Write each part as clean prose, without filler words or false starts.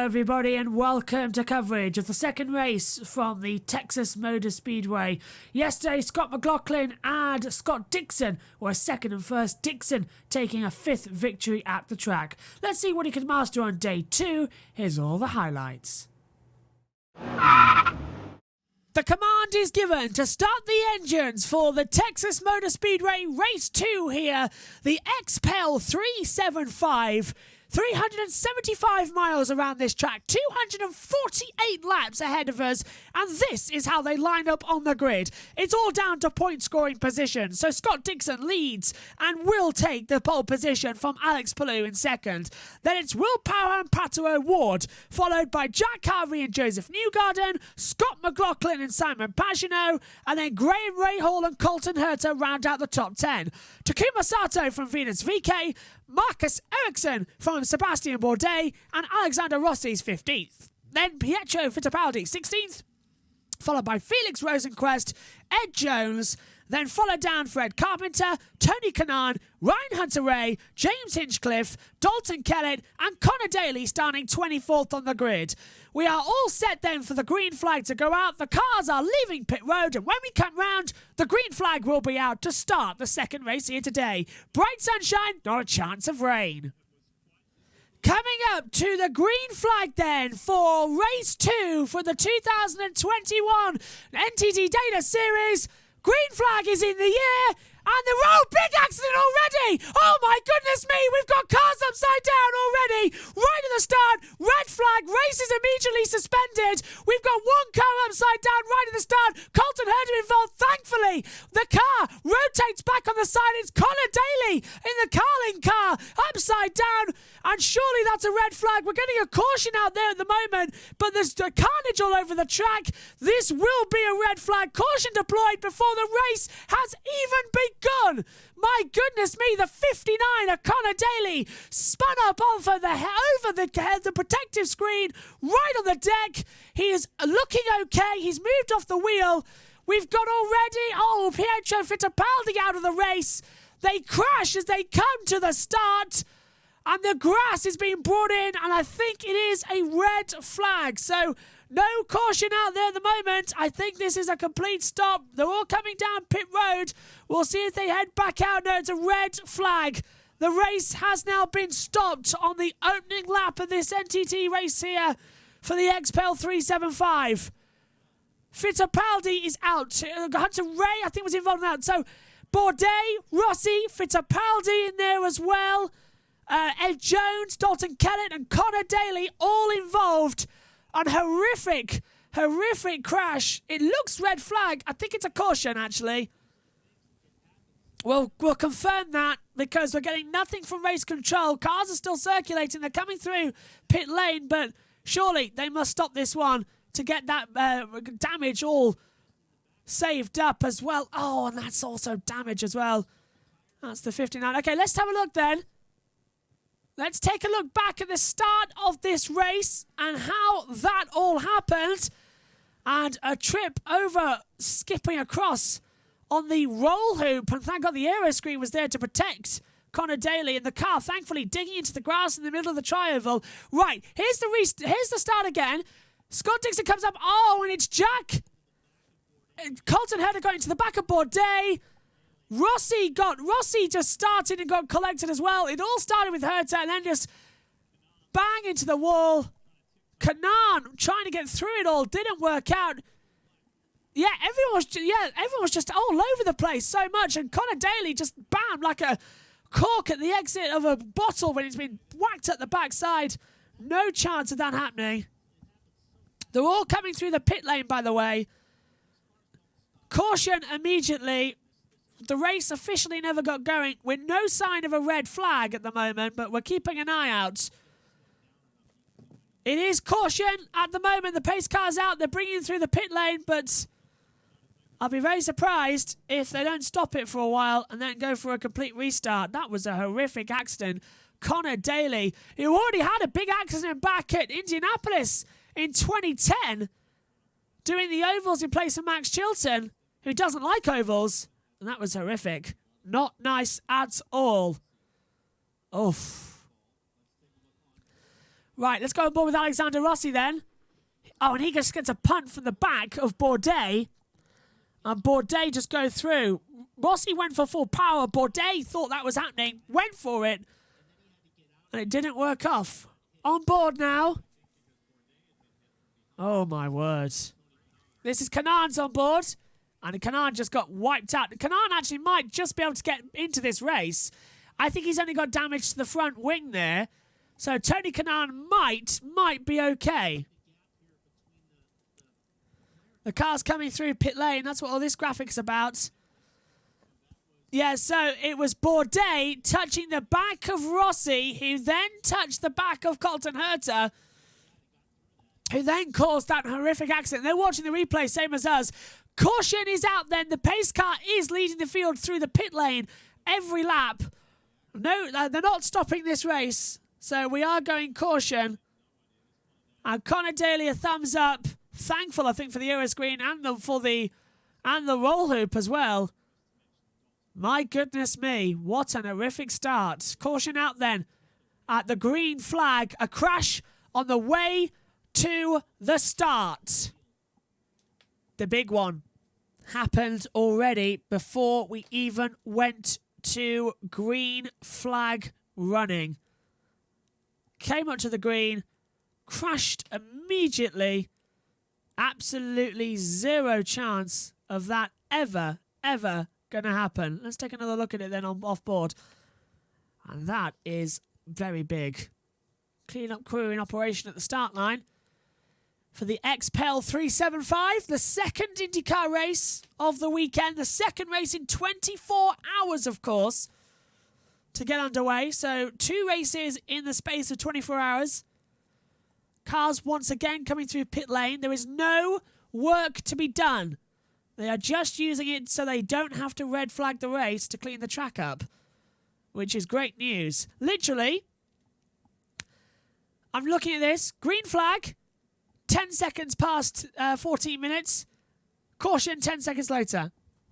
everybody, and welcome to coverage of the second race from the Texas Motor Speedway. Yesterday, Scott McLaughlin and Scott Dixon were second and first, Dixon taking a fifth victory at the track. Let's see what he can master on day two. Here's all the highlights. The command is given to start the engines for the Texas Motor Speedway Race 2 here. The XPEL 375. 375 miles around this track, 248 laps ahead of us, and this is how they line up on the grid. It's all down to point scoring position, so Scott Dixon leads and will take the pole position from Alex Palou in second. Then it's Will Power and Pato O'Ward, followed by Jack Harvey and Joseph Newgarden, Scott McLaughlin and Simon Pagenaud, and then Graham Rahal and Colton Herta round out the top 10. Takuma Sato from Venus VK, Marcus Ericsson from Sebastian Bourdais, and Alexander Rossi's 15th. Then Pietro Fittipaldi 16th, followed by Felix Rosenquist, Ed Jones, then followed down Fred Carpenter, Tony Kanaan, Ryan Hunter-Ray, James Hinchcliffe, Dalton Kellett, and Connor Daly starting 24th on the grid. We are all set then for the green flag to go out. The cars are leaving pit road, and when we come round, the green flag will be out to start the second race here today. Bright sunshine, not a chance of rain. Coming up to the green flag then for race 2 for the 2021 NTT Data Series. Green flag is in the air, and big accident already! Oh my goodness me, we've got cars upside down already! Right at the start, red flag, race is immediately suspended. We've got one car upside down right at the start. Colton Herta involved, thankfully. The car rotates back on the side. It's Connor Daly in the Carling car, upside down, and surely that's a red flag. We're getting a caution out there at the moment, but there's carnage all over the track. This will be a red flag. Caution deployed before the race has even begun. My goodness me, the 59 of Connor Daly spun up over the protective screen right on the deck. He is looking okay. He's moved off the wheel. We've got already, Pietro Fittipaldi out of the race. They crash as they come to the start, and the grass is being brought in, and I think it is a red flag. So no caution out there at the moment. I think this is a complete stop. They're all coming down pit road. We'll see if they head back out. No, it's a red flag. The race has now been stopped on the opening lap of this NTT race here for the XPEL 375. Fittipaldi is out. Hunter-Ray, I think, was involved in that. So Bourdais, Rossi, Fittipaldi in there as well. Ed Jones, Dalton Kellett, and Connor Daly all involved. On horrific crash. It looks red flag. I think it's a caution, actually. We'll confirm that because we're getting nothing from race control. Cars are still circulating. They're coming through pit lane, but surely they must stop this one to get that damage all saved up as well. Oh, and that's also damage as well. That's the 59. Okay, let's have a look then. Let's take a look back at the start of this race and how that all happened. And a trip over, skipping across on the roll hoop. And thank God the aero screen was there to protect Connor Daly. And the car, thankfully, digging into the grass in the middle of the tri-oval. Right, here's the start again. Scott Dixon comes up. Oh, and it's Jack. Colton Herta got into the back of Bourdais. Rossi just started and got collected as well. It all started with Herta and then just bang into the wall. Kanaan trying to get through it all, didn't work out. Everyone was just all over the place so much, and Connor Daly just bam like a cork at the exit of a bottle when it's been whacked at the backside. No chance of that happening. They're all coming through the pit lane, by the way. Caution immediately. The race officially never got going with no sign of a red flag at the moment, but we're keeping an eye out. It is caution at the moment. The pace car's out. They're bringing through the pit lane, but I'll be very surprised if they don't stop it for a while and then go for a complete restart. That was a horrific accident. Connor Daly, who already had a big accident back at Indianapolis in 2010, doing the ovals in place of Max Chilton, who doesn't like ovals. And that was horrific. Not nice at all. Oof. Right, let's go on board with Alexander Rossi then. Oh, and he just gets a punt from the back of Bourdais. And Bourdais just goes through. Rossi went for full power. Bourdais thought that was happening, went for it, and it didn't work off. On board now. Oh, my word. This is Kanaan's on board. And Kanaan just got wiped out. Kanaan actually might just be able to get into this race. I think he's only got damage to the front wing there. So Tony Kanaan might be okay. The car's coming through pit lane. That's what all this graphic's about. Yeah, so it was Bourdais touching the back of Rossi, who then touched the back of Colton Herta, who then caused that horrific accident. They're watching the replay, same as us. Caution is out then. The pace car is leading the field through the pit lane every lap. No, they're not stopping this race. So we are going caution. And Connor Daly, a thumbs up. Thankful, I think, for the Euroscreen and the roll hoop as well. My goodness me, what an horrific start. Caution out then at the green flag. A crash on the way to the start. The big one happened already before we even went to green flag running. Came up to the green, crashed immediately. Absolutely zero chance of that ever going to happen. Let's take another look at it then off board. And that is very big. Clean-up crew in operation at the start line for the XPEL 375, the second IndyCar race of the weekend, the second race in 24 hours, of course, to get underway. So 2 races in the space of 24 hours. Cars once again coming through pit lane. There is no work to be done. They are just using it so they don't have to red flag the race to clean the track up, which is great news. Literally, I'm looking at this. Green flag, 10 seconds past 14 minutes. Caution, 10 seconds later.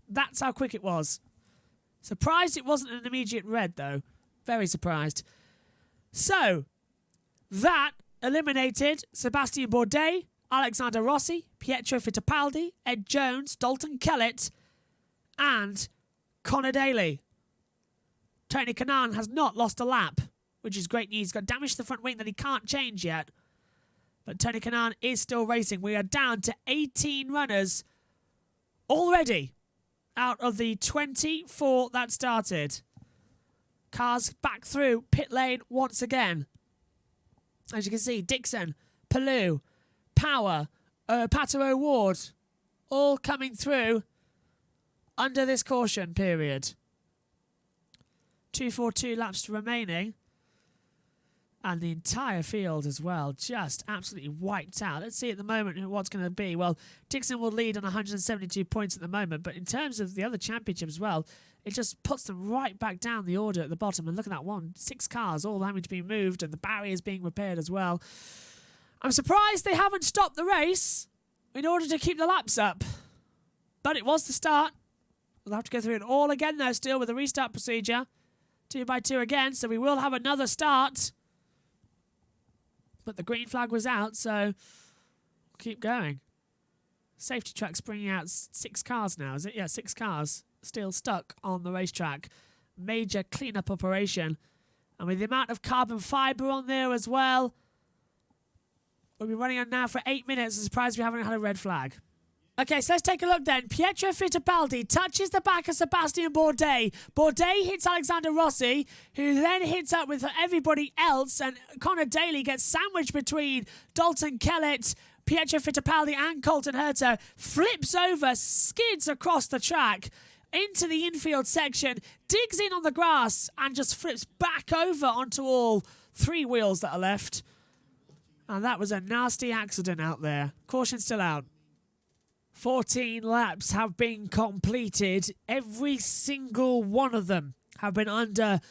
That's how quick it was. Surprised it wasn't an immediate red, though. Very surprised. So, that eliminated Sebastian Bourdais, Alexander Rossi, Pietro Fittipaldi, Ed Jones, Dalton Kellett, and Connor Daly. Tony Kanaan has not lost a lap, which is great news. He's got damage to the front wing that he can't change yet. But Tony Kanaan is still racing. We are down to 18 runners already out of the 24 that started. Cars back through pit lane once again. As you can see, Dixon, Palou, Power, Pato O'Ward, all coming through under this caution period. 242 laps remaining. And the entire field as well, just absolutely wiped out. Let's see at the moment what's going to be. Well, Dixon will lead on 172 points at the moment, but in terms of the other championship as well, it just puts them right back down the order at the bottom. And look at that one, 6 cars all having to be moved and the barriers being repaired as well. I'm surprised they haven't stopped the race in order to keep the laps up. But it was the start. We'll have to go through it all again though, still with a restart procedure. 2 by 2 again, so we will have another start. But the green flag was out, so we'll keep going. Safety track's bringing out 6 cars now, is it? Yeah, 6 cars still stuck on the racetrack. Major cleanup operation. And with the amount of carbon fibre on there as well, we'll be running on now for 8 minutes. I'm surprised we haven't had a red flag. Okay, so let's take a look then. Pietro Fittipaldi touches the back of Sebastian Bourdais. Bourdais hits Alexander Rossi, who then hits up with everybody else, and Connor Daly gets sandwiched between Dalton Kellett, Pietro Fittipaldi and Colton Herta, flips over, skids across the track into the infield section, digs in on the grass, and just flips back over onto all 3 wheels that are left. And that was a nasty accident out there. Caution still out. 14 laps have been completed. Every single one of them have been under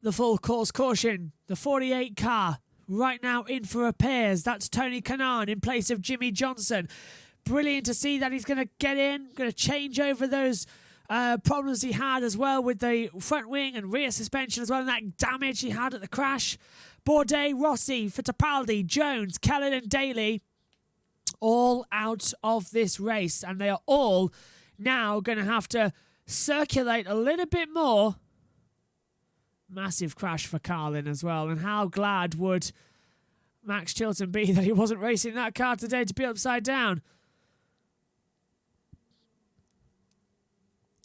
the full course caution. The 48 car right now in for repairs. That's Tony Kanaan in place of Jimmy Johnson. Brilliant to see that he's going to get in, going to change over those problems he had as well with the front wing and rear suspension as well, and that damage he had at the crash. Bourdais, Rossi, Fittipaldi, Jones, Kellen and Daly all out of this race, and they are all now going to have to circulate a little bit more. Massive crash for Carlin as well, and how glad would Max Chilton be that he wasn't racing that car today to be upside down.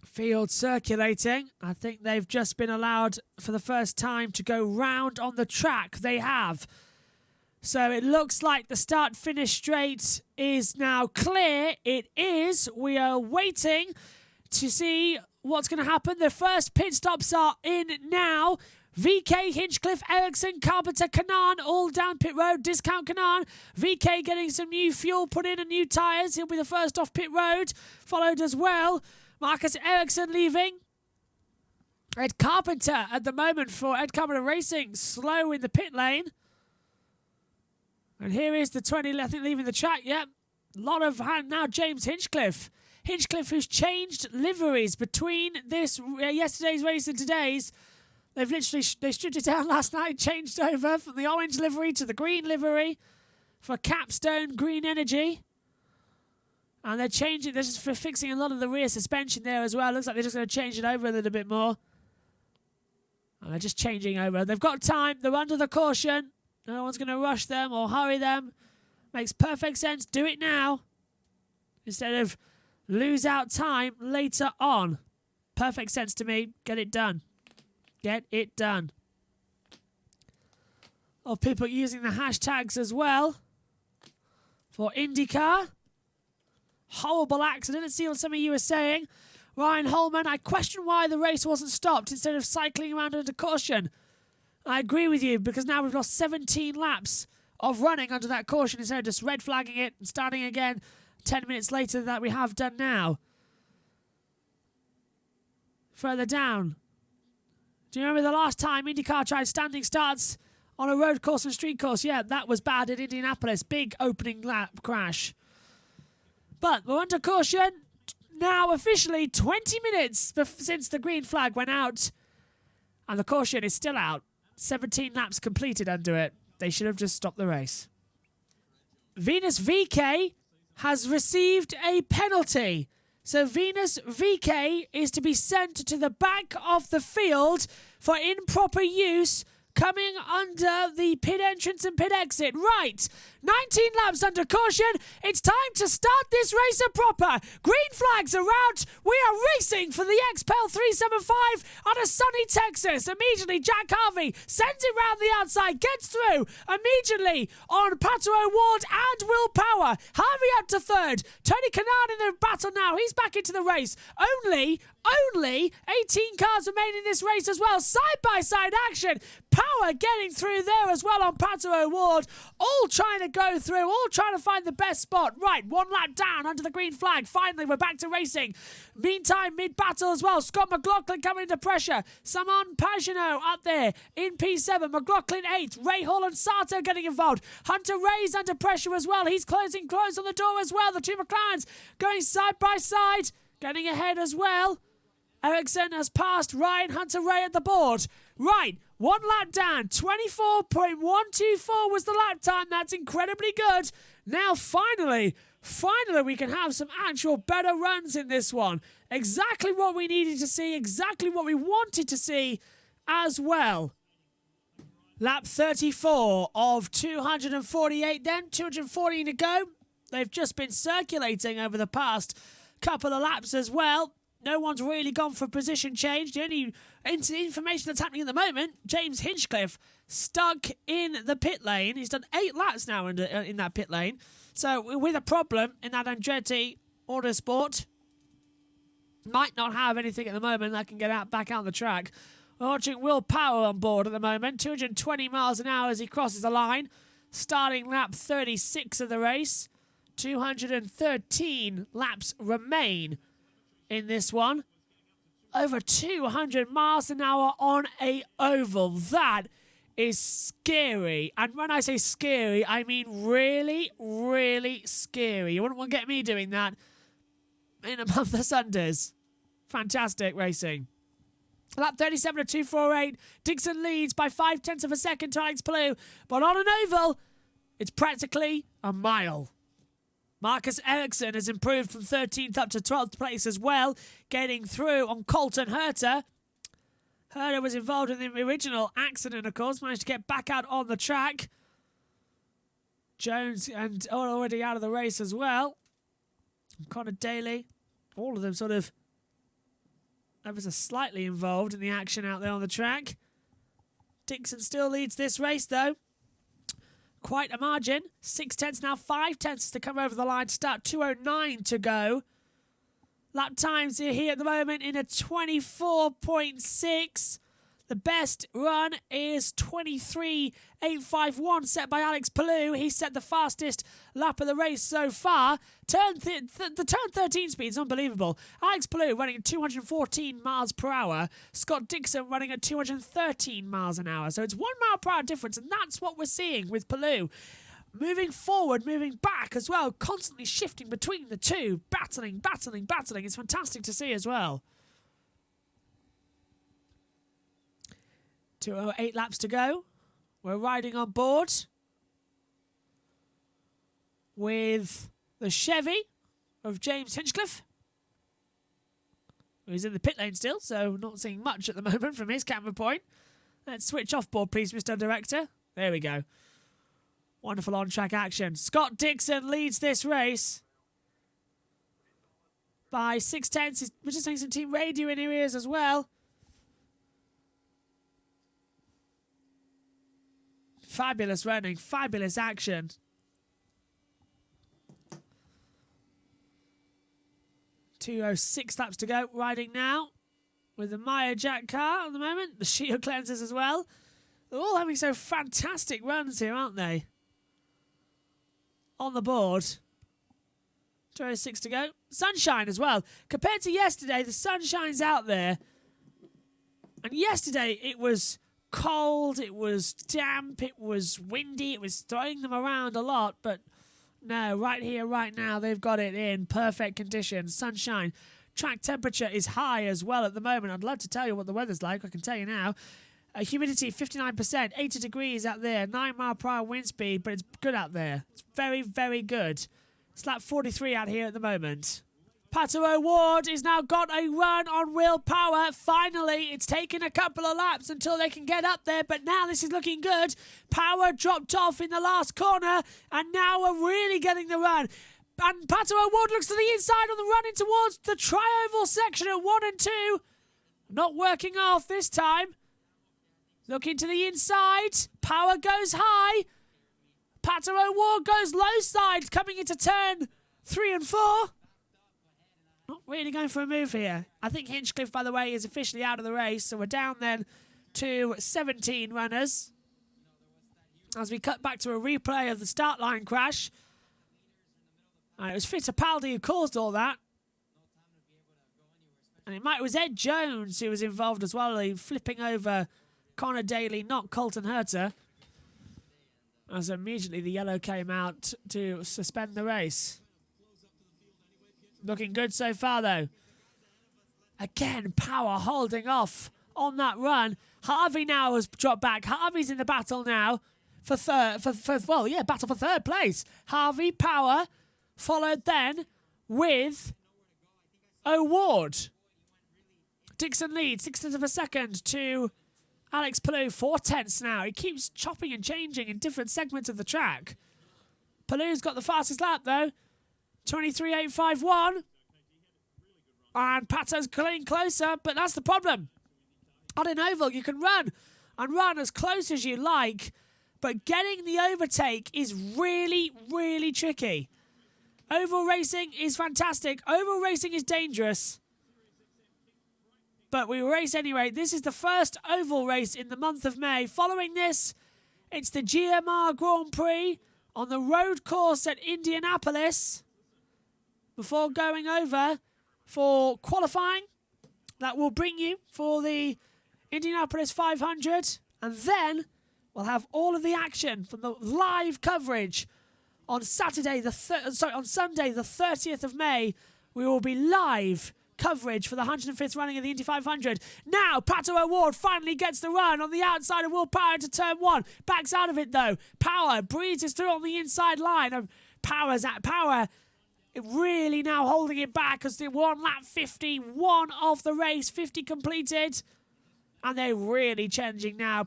Field circulating. I think they've just been allowed for the first time to go round on the track. They have. So it looks like the start-finish straight is now clear. It is. We are waiting to see what's going to happen. The first pit stops are in now. VK, Hinchcliffe, Ericsson, Carpenter, Kanaan, all down pit road. Discount Kanaan. VK getting some new fuel put in and new tyres. He'll be the first off pit road. Followed as well. Marcus Ericsson leaving. Ed Carpenter at the moment for Ed Carpenter Racing. Slow in the pit lane. And here is the 20, I think, leaving the track. Yep. A lot of hand now. James Hinchcliffe. Hinchcliffe, who's changed liveries between this yesterday's race and today's. They've literally they stripped it down last night, changed over from the orange livery to the green livery for Capstone Green Energy. And they're changing, they're just fixing a lot of the rear suspension there as well. Looks like they're just going to change it over a little bit more. And they're just changing over. They've got time. They're under the caution. No one's going to rush them or hurry them. Makes perfect sense. Do it now instead of lose out time later on. Perfect sense to me. Get it done. Get it done. Of people using the hashtags as well for IndyCar. Horrible accident. Let's see what some of you are saying. Ryan Holman, I question why the race wasn't stopped instead of cycling around under caution. I agree with you, because now we've lost 17 laps of running under that caution instead of just red flagging it and starting again 10 minutes later that we have done now. Further down. Do you remember the last time IndyCar tried standing starts on a road course and street course? Yeah, that was bad at Indianapolis. Big opening lap crash. But we're under caution. Now officially 20 minutes since the green flag went out. And the caution is still out. 17 laps completed under it. They should have just stopped the race. Venus VK has received a penalty. So Venus VK is to be sent to the back of the field for improper use coming under the pit entrance and pit exit. Right, 19 laps under caution. It's time to start this race proper. Green flags are out. We are racing for the XPEL 375 on a sunny Texas. Immediately, Jack Harvey sends it round the outside, gets through immediately on Pato O'Ward and Will Power. Harvey up to third. Tony Kanaan in the battle now. He's back into the race. Only 18 cars remain in this race as well. Side-by-side action. Power getting through there as well on Pato O'Ward. All trying to go through, all trying to find the best spot. Right, one lap down under the green flag. Finally, we're back to racing. Meantime, mid-battle as well. Scott McLaughlin coming into pressure. Simon Pagenaud up there in P7. McLaughlin 8. Ray Hall and Sato getting involved. Hunter Ray's under pressure as well. He's closing close on the door as well. The two McLarens going side by side. Getting ahead as well. Ericsson has passed Ryan Hunter-Ray at the board. Right, one lap down. 24.124 was the lap time. That's incredibly good. Now, finally, we can have some actual better runs in this one. Exactly what we needed to see. Exactly what we wanted to see as well. Lap 34 of 248 then. 240 to go. They've just been circulating over the past couple of laps as well. No one's really gone for position change. The only information that's happening at the moment, James Hinchcliffe stuck in the pit lane. He's done 8 laps now in that pit lane. So with a problem in that Andretti Autosport. Might not have anything at the moment that can get back out on the track. We're watching Will Power on board at the moment. 220 miles an hour as he crosses the line. Starting lap 36 of the race. 213 laps remain in this one. Over 200 miles an hour on a oval. That is scary. And when I say scary, I mean really, really scary. You wouldn't want to get me doing that in a month of Sundays. Fantastic racing. Lap 37 at 2:48. Dixon leads by 0.5 of a second to Alex Palou. But on an oval, it's practically a mile. Marcus Ericsson has improved from 13th up to 12th place as well, getting through on Colton Herta. Herta was involved in the original accident, of course, managed to get back out on the track. Jones and already out of the race as well. Connor Daly, all of them sort of ever so slightly involved in the action out there on the track. Dixon still leads this race, though. Quite a margin. 0.6 now, 0.5 to come over the line to start. 2:09 to go. Lap times are here at the moment in a 24.6. The best run is 23.851 set by Alex Palou. He set the fastest lap of the race so far. The turn 13 speed is unbelievable. Alex Palou running at 214 miles per hour. Scott Dixon running at 213 miles an hour. So it's 1 mile per hour difference, and that's what we're seeing with Palou. Moving forward, moving back as well, constantly shifting between the two. Battling. It's fantastic to see as well. 2:08 laps to go. We're riding on board with the Chevy of James Hinchcliffe, who's in the pit lane still, so not seeing much at the moment from his camera point. Let's switch off board, please, Mr. Director. There we go. Wonderful on-track action. Scott Dixon leads this race by 0.6. We're just having some team radio in your ears as well. Fabulous running, fabulous action. 2:06 laps to go. Riding now with the Meyer Jack car at the moment. The Shield Cleansers as well. They're all having so fantastic runs here, aren't they? On the board. 2:06 to go. Sunshine as well. Compared to yesterday, the sunshine's out there. And yesterday it was cold, it was damp, it was windy, it was throwing them around a lot, but no, right here, right now, they've got it in perfect conditions. Sunshine. Track temperature is high as well at the moment. I'd love to tell you what the weather's like. I can tell you now. Humidity 59%, 80 degrees out there, 9 mile per hour wind speed, but it's good out there. It's very, very good. It's lap 43 out here at the moment. Pato O'Ward has now got a run on willpower. Finally, it's taken a couple of laps until they can get up there, but now this is looking good. Power dropped off in the last corner, and now we're really getting the run. And Pato O'Ward looks to the inside on the run in towards the tri-oval section at 1 and 2. Not working off this time. Looking to the inside. Power goes high. Pato O'Ward goes low side, coming into turn 3 and 4. Not really going for a move here. I think Hinchcliffe, by the way, is officially out of the race. So we're down then to 17 runners. As we cut back to a replay of the start line crash. It was Fittipaldi who caused all that. And it was Ed Jones who was involved as well, flipping over Connor Daly, not Colton Herta. As immediately the yellow came out to suspend the race. Looking good so far, though. Again, Power holding off on that run. Harvey now has dropped back. Harvey's in the battle now battle for third place. Harvey, Power, followed then with O'Ward. Dixon leads 0.6 of a second to Alex Palou, 0.4 now. He keeps chopping and changing in different segments of the track. Palou's got the fastest lap, though. 23.851. And Pato's getting closer, but that's the problem. On an oval, you can run and run as close as you like, but getting the overtake is really, really tricky. Oval racing is fantastic. Oval racing is dangerous. But we race anyway. This is the first oval race in the month of May. Following this, it's the GMR Grand Prix on the road course at Indianapolis before going over for qualifying. That will bring you for the Indianapolis 500. And then we'll have all of the action from the live coverage on Sunday the 30th of May. We will be live coverage for the 105th running of the Indy 500. Now, Pato O'Ward finally gets the run on the outside of Will Power into turn 1. Backs out of it, though. Power breezes through on the inside line. Power really now holding it back as they won lap 51 of the race. 50 completed. And they're really changing now.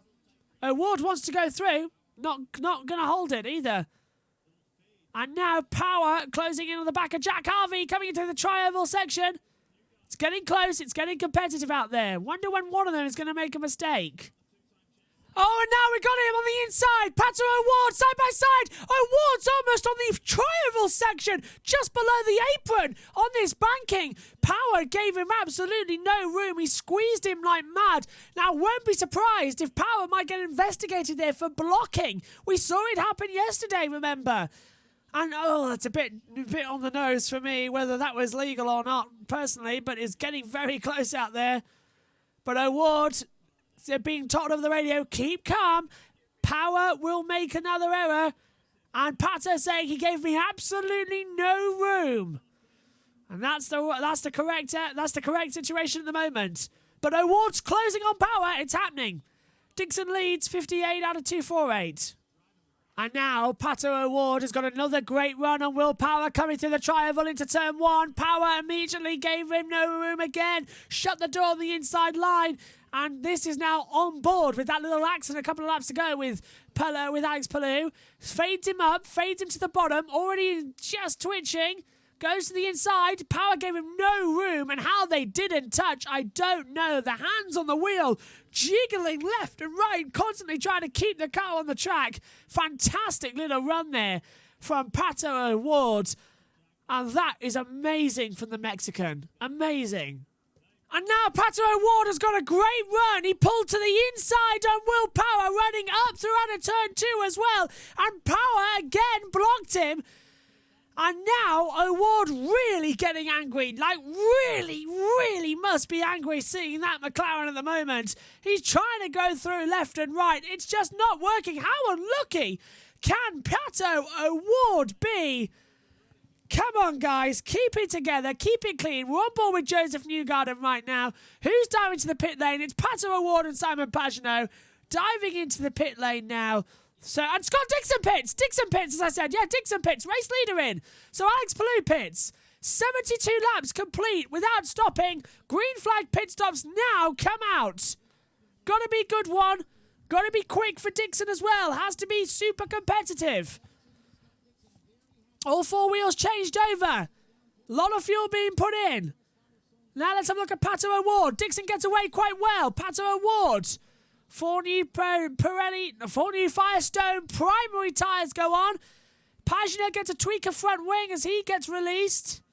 O'Ward wants to go through. Not going to hold it either. And now Power closing in on the back of Jack Harvey coming into the tri-oval section. It's getting close. It's getting competitive out there. Wonder when one of them is going to make a mistake. Oh, and now we got him on the inside. Pato O'Ward side by side. O'Ward's almost on the tri-oval section, just below the apron on this banking. Power gave him absolutely no room. He squeezed him like mad. Now, won't be surprised if Power might get investigated there for blocking. We saw it happen yesterday, remember? And, oh, that's a bit on the nose for me, whether that was legal or not, personally, but it's getting very close out there. But O'Ward, they're being told over the radio, keep calm. Power will make another error. And Pato saying he gave me absolutely no room. And that's the correct situation at the moment. But O'Ward's closing on Power. It's happening. Dixon leads 58 out of 248. And now Pato O'Ward has got another great run on Will Power coming through the tri-oval into turn 1. Power immediately gave him no room again. Shut the door on the inside line. And this is now on board with that little accident a couple of laps to go with Alex Palou. Fades him up, fades him to the bottom, already just twitching. Goes to the inside. Power gave him no room, and how they didn't touch, I don't know. The hands on the wheel, jiggling left and right, constantly trying to keep the car on the track. Fantastic little run there from Pato O'Ward. And that is amazing from the Mexican. Amazing. And now Pato O'Ward has got a great run. He pulled to the inside on Will Power, running up through out of turn 2 as well. And Power again blocked him. And now O'Ward really getting angry. Like really must be angry seeing that McLaren at the moment. He's trying to go through left and right. It's just not working. How unlucky can Pato O'Ward be? Come on, guys. Keep it together. Keep it clean. We're on board with Joseph Newgarden right now. Who's diving to the pit lane? It's Pato O'Ward and Simon Pagenaud diving into the pit lane now. So, and Scott Dixon pits. Dixon pits, as I said. Yeah, Dixon pits. Race leader in. So Alex Palou pits. 72 laps complete without stopping. Green flag pit stops now come out. Gotta be good one. Gotta be quick for Dixon as well. Has to be super competitive. All 4 wheels changed over. A lot of fuel being put in. Now let's have a look at Pato O'Ward. Dixon gets away quite well. Pato O'Ward. 4 new Firestone primary tyres go on. Pagenaud gets a tweaker front wing as he gets released.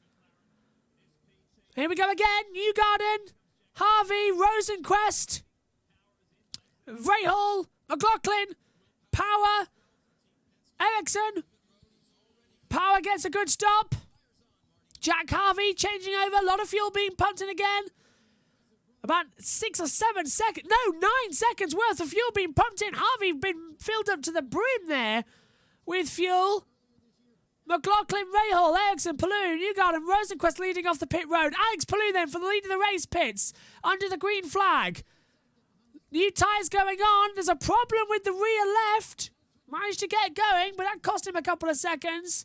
Here we go again. Newgarden, Harvey, Rosenquist, Rahal, McLaughlin, Power, Ericsson. Power gets a good stop. Jack Harvey changing over. A lot of fuel being pumped in again. About 6 or 7 seconds. No, 9 seconds worth of fuel being pumped in. Harvey been filled up to the brim there with fuel. McLaughlin, Rahal, Ericsson, Palou, Newgarden, Rosenquist leading off the pit road. Alex Palou then for the lead of the race pits under the green flag. New tyres going on. There's a problem with the rear left. Managed to get going, but that cost him a couple of seconds.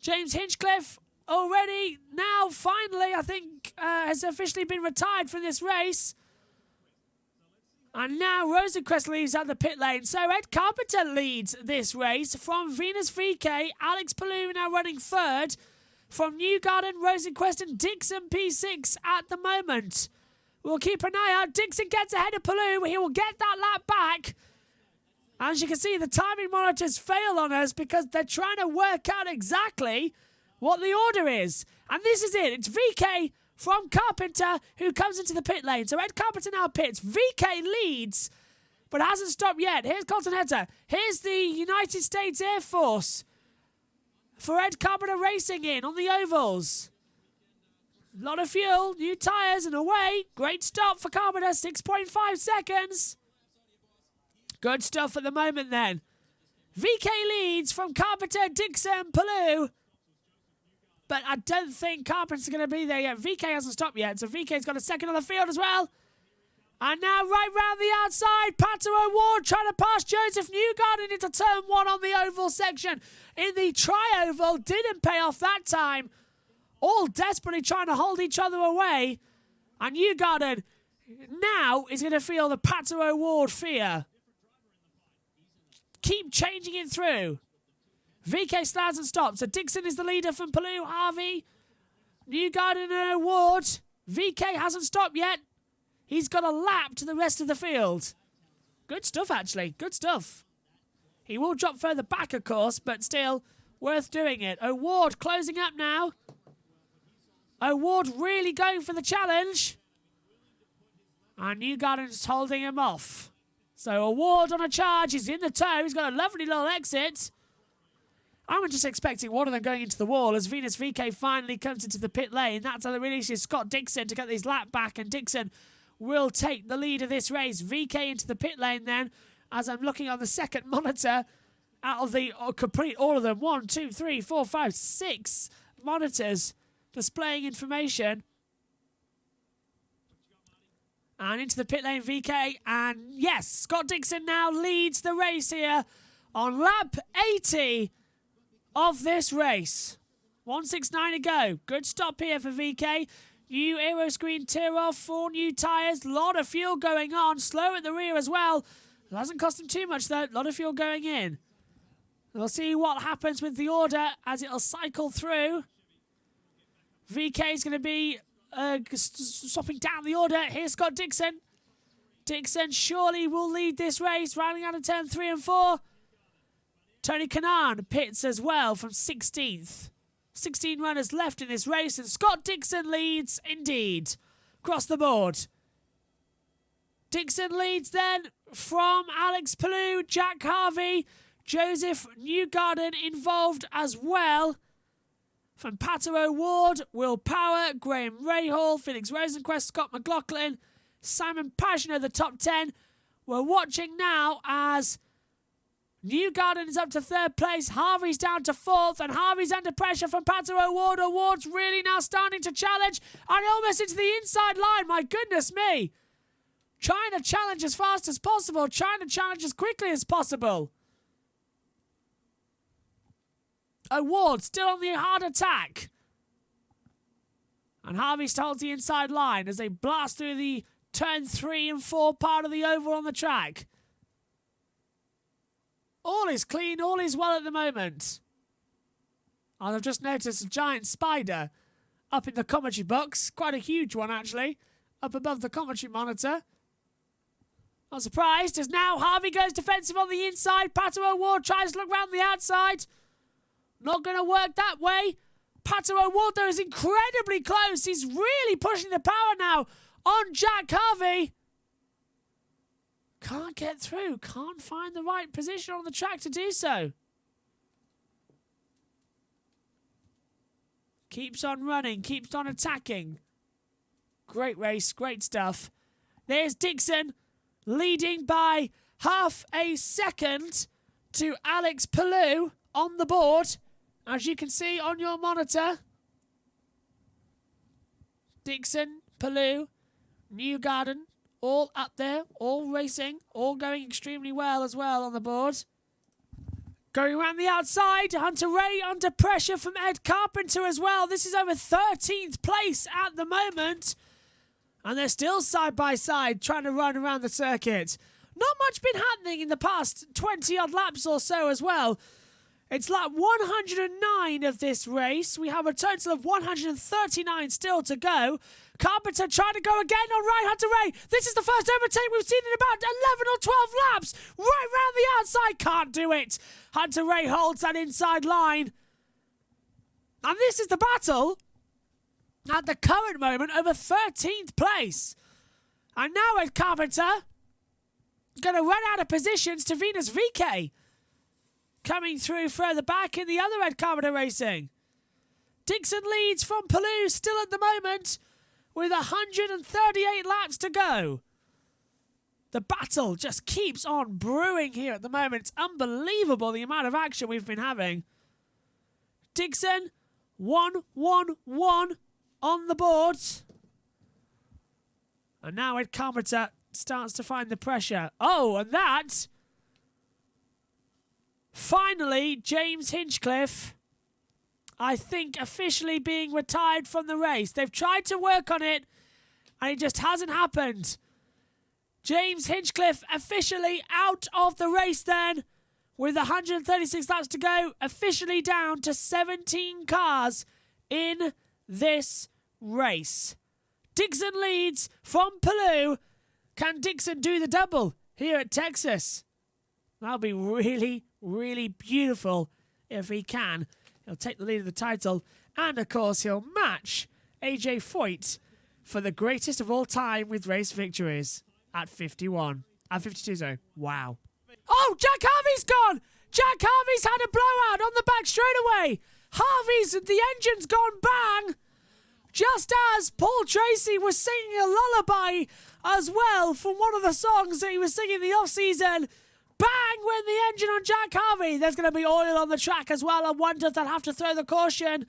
James Hinchcliffe already, now finally, I think, has officially been retired from this race. And now Rosenquist leaves out the pit lane. So Ed Carpenter leads this race from Venus VK. Alex Palou now running third. From Newgarden, Rosenquist and Dixon P6 at the moment. We'll keep an eye out. Dixon gets ahead of Palou. He will get that lap back. As you can see, the timing monitors fail on us because they're trying to work out exactly what the order is. And this is it. It's VK from Carpenter who comes into the pit lane. So Ed Carpenter now pits. VK leads, but hasn't stopped yet. Here's Colton Herta. Here's the United States Air Force for Ed Carpenter racing in on the ovals. A lot of fuel, new tyres and away. Great stop for Carpenter, 6.5 seconds. Good stuff at the moment then. VK leads from Carpenter, Dixon, Palou. but I don't think Carpenter's going to be there yet. VK hasn't stopped yet, so VK's got a second on the field as well. And now right round the outside, Pato O'Ward trying to pass Joseph Newgarden into turn 1 on the oval section. In the tri-oval, didn't pay off that time. All desperately trying to hold each other away. And Newgarden now is going to feel the Pato O'Ward fear. Keep changing it through. VK stands and stops. So Dixon is the leader from Pellew, Harvey, Newgarden and O'Ward. VK hasn't stopped yet. He's got a lap to the rest of the field. Good stuff, actually. Good stuff. He will drop further back, of course, but still worth doing it. O'Ward closing up now. O'Ward really going for the challenge. And Newgarden's holding him off. So O'Ward on a charge. He's in the toe. He's got a lovely little exit. I'm just expecting one of them going into the wall as Venus VK finally comes into the pit lane. That's how the release is Scott Dixon to get his lap back, and Dixon will take the lead of this race. VK into the pit lane then, as I'm looking on the second monitor, out of the complete all of them, 1, 2, 3, 4, 5, 6 monitors displaying information. And into the pit lane, VK, and yes, Scott Dixon now leads the race here on lap 80 of this race. 1:69 to go. Good stop here for VK. New aero screen tear off, 4 new tyres, lot of fuel going on, slow at the rear as well. It hasn't cost him too much though, lot of fuel going in. We'll see what happens with the order as it'll cycle through. VK is going to be swapping down the order. Here's Scott Dixon. Dixon surely will lead this race, rounding out of turn 3 and 4. Tony Kanaan pits as well from 16th. 16 runners left in this race, and Scott Dixon leads indeed across the board. Dixon leads then from Alex Pellew, Jack Harvey, Joseph Newgarden involved as well. From Pato O'Ward, Will Power, Graham Rahal, Felix Rosenquist, Scott McLaughlin, Simon Pagenaud, the top 10. We're watching now as Newgarden is up to 3rd place, Harvey's down to 4th, and Harvey's under pressure from Pato O'Ward. O'Ward's really now starting to challenge, and almost into the inside line, my goodness me. Trying to challenge as fast as possible, trying to challenge as quickly as possible. O'Ward still on the hard attack. And Harvey still holds the inside line as they blast through the turn 3 and 4 part of the oval on the track. All is clean, all is well at the moment. And I've just noticed a giant spider up in the commentary box. Quite a huge one, actually. Up above the commentary monitor. Not surprised, as now Harvey goes defensive on the inside. Pato O'Ward tries to look round the outside. Not going to work that way. Pato O'Ward, though, is incredibly close. He's really pushing the power now on Jack Harvey. Can't get through. Can't find the right position on the track to do so. Keeps on running. Keeps on attacking. Great race. Great stuff. There's Dixon leading by half a second to Alex Pellew on the board. As you can see on your monitor. Dixon, Pellew, Newgarden. All up there, all racing, all going extremely well as well on the board. Going around the outside, Hunter Ray under pressure from Ed Carpenter as well. This is over 13th place at the moment. And they're still side by side trying to run around the circuit. Not much been happening in the past 20 odd laps or so as well. It's lap 109 of this race. We have a total of 139 still to go. Carpenter trying to go again on right, Hunter Ray. This is the first overtake we've seen in about 11 or 12 laps. Right round the outside, can't do it. Hunter Ray holds that inside line. And this is the battle at the current moment over 13th place. And now Ed Carpenter going to run out of positions to Venus VK. Coming through further back in the other Ed Carpenter Racing. Dixon leads from Pellew still at the moment with 138 laps to go. The battle just keeps on brewing here at the moment. It's unbelievable the amount of action we've been having. Dixon 1-1-1 on the board. And now Ed Carpenter starts to find the pressure. Oh, and that... Finally, James Hinchcliffe, I think, officially being retired from the race. They've tried to work on it, and it just hasn't happened. James Hinchcliffe officially out of the race then, with 136 laps to go, officially down to 17 cars in this race. Dixon leads from Palou. Can Dixon do the double here at Texas? That'll be really, really beautiful if he can. He'll take the lead of the title, and of course he'll match AJ Foyt for the greatest of all time with race victories at 51. At 52, sorry. Wow. Oh, Jack Harvey's gone! Jack Harvey's had a blowout on the back straightaway. The engine's gone bang! Just as Paul Tracy was singing a lullaby as well from one of the songs that he was singing in the off-season. Bang went the engine on Jack Harvey. There's going to be oil on the track as well. I wonder if they'll have to throw the caution.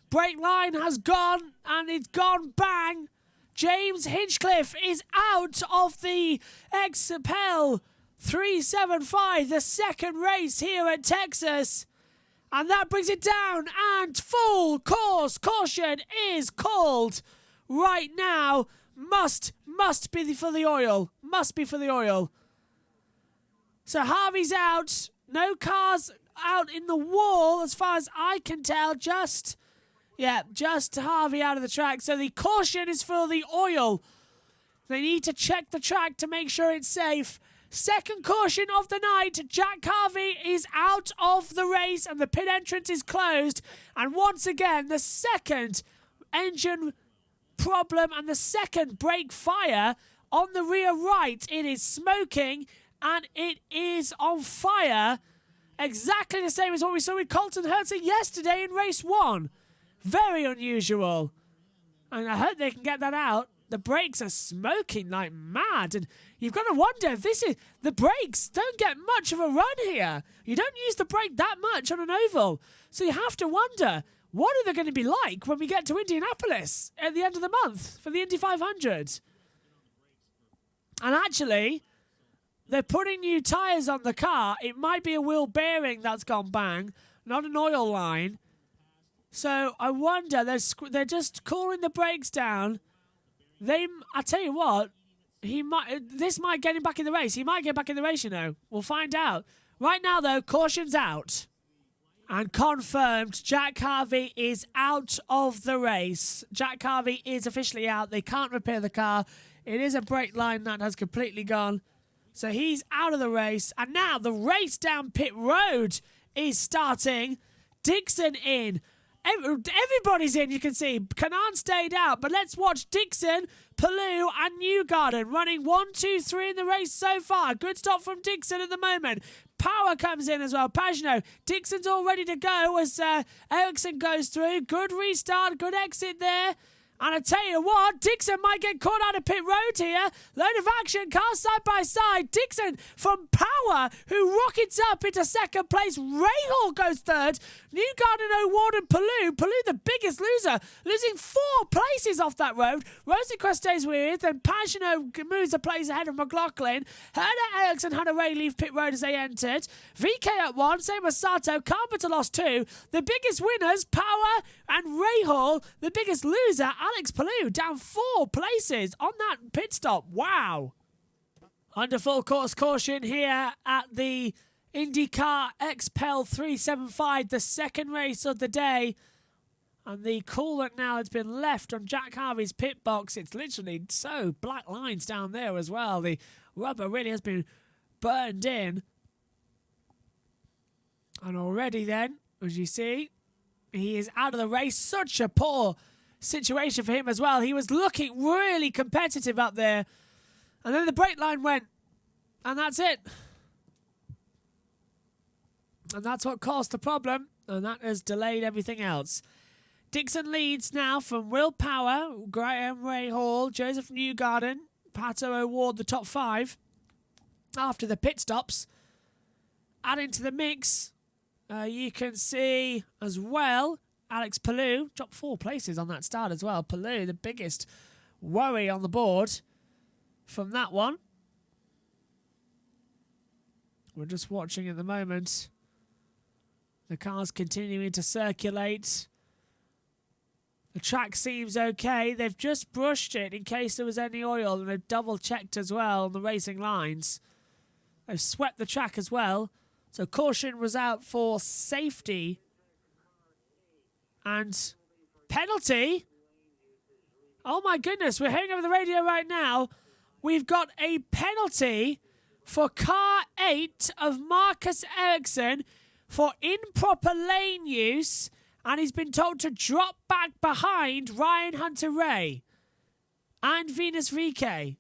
Brake line has gone, and it's gone bang. James Hinchcliffe is out of the XPEL 375, the second race here at Texas. And that brings it down, and full course caution is called right now. Must be for the oil. Must be for the oil. So Harvey's out. No cars out in the wall as far as I can tell. Just Harvey out of the track. So the caution is for the oil. They need to check the track to make sure it's safe. Second caution of the night. Jack Harvey is out of the race and the pit entrance is closed. And once again, the second engine problem and the second brake fire on the rear right. It is smoking and it is on fire. Exactly the same as what we saw with Colton Herta yesterday in race 1. Very unusual. And I hope they can get that out. The brakes are smoking like mad. And you've got to wonder if this is... The brakes don't get much of a run here. You don't use the brake that much on an oval. So you have to wonder, what are they going to be like when we get to Indianapolis at the end of the month for the Indy 500? And actually... They're putting new tyres on the car. It might be a wheel bearing that's gone bang, not an oil line. So I wonder, they're just cooling the brakes down. I tell you what, this might get him back in the race. He might get back in the race, you know. We'll find out. Right now, though, caution's out. And confirmed, Jack Harvey is out of the race. Jack Harvey is officially out. They can't repair the car. It is a brake line that has completely gone. So he's out of the race. And now the race down pit road is starting. Dixon in. Everybody's in, you can see. Kanaan stayed out. But let's watch Dixon, Palou and Newgarden running 1, 2, 3 in the race so far. Good stop from Dixon at the moment. Power comes in as well. Pagenaud. Dixon's all ready to go as Ericsson goes through. Good restart. Good exit there. And I tell you what, Dixon might get caught out of pit road here. Load of action, cars side by side. Dixon from Power, who rockets up into second place. Rahal goes third. Newgarden, O'Ward and Palou. Palou, the biggest loser, losing 4 places off that road. Rosenquist stays with, and Pagenaud moves a place ahead of McLaughlin. Herta, Ericsson, Hunter-Ray leave pit road as they entered. VK at 1, same as Sato. Carpenter lost 2. The biggest winners, Power and Rahal. The biggest loser, Alex Palou, down 4 places on that pit stop. Wow. Under full course caution here at the IndyCar XPEL 375, the second race of the day. And the coolant now has been left on Jack Harvey's pit box. It's literally so black lines down there as well. The rubber really has been burned in. And already then, as you see, he is out of the race. Such a poor situation for him as well. He was looking really competitive up there. And then the brake line went. And that's it. And that's what caused the problem. And that has delayed everything else. Dixon leads now from Will Power, Graham Rahal, Joseph Newgarden, Pato O'Ward, the top 5. After the pit stops. Adding to the mix, you can see as well Alex Palou dropped 4 places on that start as well. Palou, the biggest worry on the board from that one. We're just watching at the moment. The car's continuing to circulate. The track seems okay. They've just brushed it in case there was any oil, and they've double-checked as well on the racing lines. They've swept the track as well. So caution was out for safety. And penalty. Oh my goodness, we're hearing over the radio right now. We've got a penalty for car 8 of Marcus Ericsson for improper lane use. And he's been told to drop back behind Ryan Hunter-Reay and Venus Rique.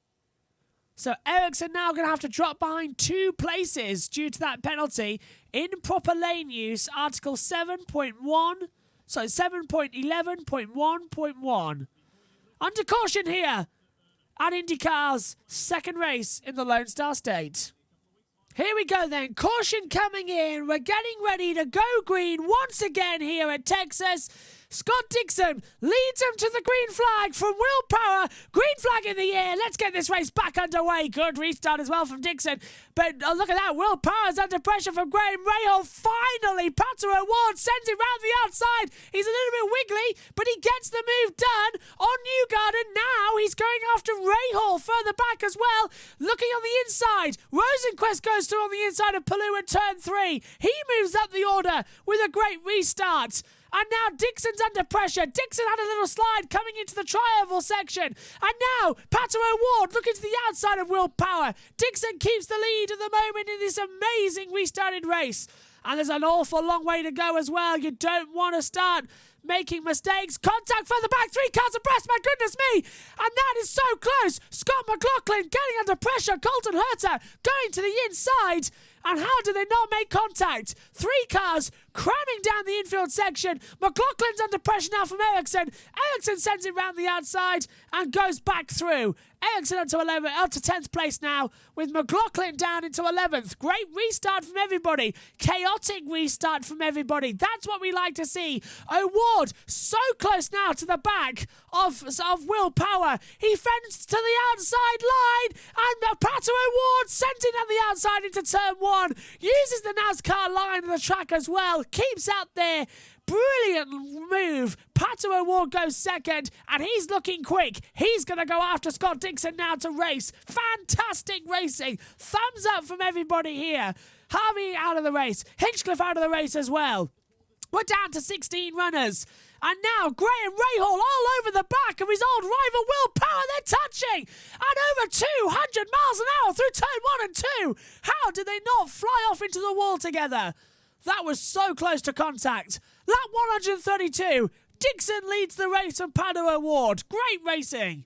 So Ericsson now going to have to drop behind 2 places due to that penalty. Improper lane use, Article 7.11.1.1. Under caution here at IndyCar's second race in the Lone Star State. Here we go then, caution coming in. We're getting ready to go green once again here at Texas. Scott Dixon leads him to the green flag from Will Power. Green flag in the air. Let's get this race back underway. Good restart as well from Dixon. But look at that. Will Power's under pressure from Graham Rahal. Finally, Pato O'Ward sends it round the outside. He's a little bit wiggly, but he gets the move done on Newgarden. Now he's going after Rahal further back as well. Looking on the inside. Rosenquist goes through on the inside of Palou at turn 3. He moves up the order with a great restart. And now Dixon's under pressure. Dixon had a little slide coming into the tri-oval section. And now Pato O'Ward looking to the outside of Will Power. Dixon keeps the lead at the moment in this amazing restarted race. And there's an awful long way to go as well. You don't want to start making mistakes. Contact further back. 3 cars abreast. My goodness me. And that is so close. Scott McLaughlin getting under pressure. Colton Herta going to the inside. And how do they not make contact? 3 cars cramming down the infield section. McLaughlin's under pressure now from Ericsson. Ericsson sends it round the outside and goes back through. Ericsson up to 10th place now with McLaughlin down into 11th. Great restart from everybody. Chaotic restart from everybody. That's what we like to see. O'Ward so close now to the back of Will Power. He fends to the outside line and Pato O'Ward sends it on the outside into turn 1. Uses the NASCAR line of the track as well. Keeps out there. Brilliant move. Pato O'Ward goes second, and he's looking quick. He's going to go after Scott Dixon now to race. Fantastic racing. Thumbs up from everybody here. Harvey out of the race. Hinchcliffe out of the race as well. We're down to 16 runners. And now Graham Rahal all over the back of his old rival Will Power. They're touching. And over 200 miles an hour through turn 1 and 2. How did they not fly off into the wall together? That was so close to contact. Lap 132. Dixon leads the race from Pato O'Ward. Great racing.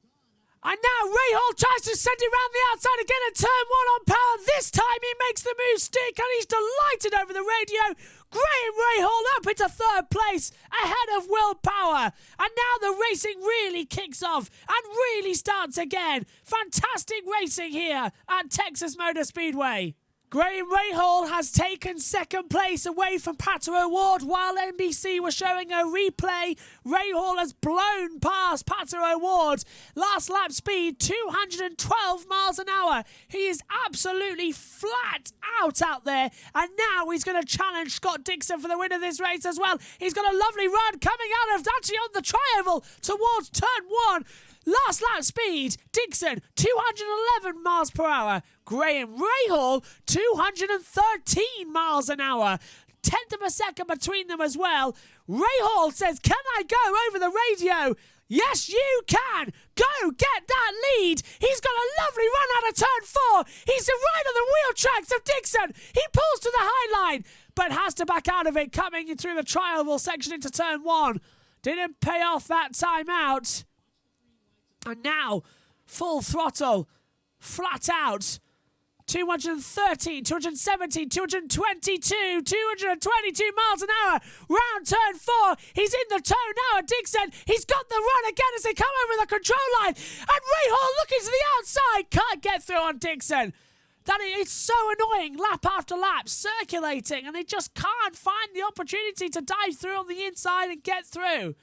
And now Rahal tries to send it round the outside again at turn 1 on Power. This time he makes the move stick and he's delighted over the radio. Graham Rahal up into 3rd place ahead of Will Power. And now the racing really kicks off and really starts again. Fantastic racing here at Texas Motor Speedway. Graham Rahal has taken 2nd place away from Pato O'Ward while NBC was showing a replay. Rahal has blown past Pato O'Ward. Last lap speed, 212 miles an hour. He is absolutely flat out there. And now he's going to challenge Scott Dixon for the win of this race as well. He's got a lovely run coming out of actually on the tri-oval towards turn 1. Last lap speed, Dixon, 211 miles per hour. Graham Rahal, 213 miles an hour. 10th of a second between them as well. Rahal says, can I go over the radio? Yes, you can. Go get that lead. He's got a lovely run out of turn 4. He's right on the wheel tracks of Dixon. He pulls to the high line, but has to back out of it coming through the tri-oval section into turn 1. Didn't pay off that time out. And now, full throttle, flat out, 213, 217, 222, 222 miles an hour, round turn 4, he's in the toe now at Dixon, he's got the run again as they come over the control line, and Rahal looking to the outside, can't get through on Dixon. It's so annoying, lap after lap, circulating, and they just can't find the opportunity to dive through on the inside and get through.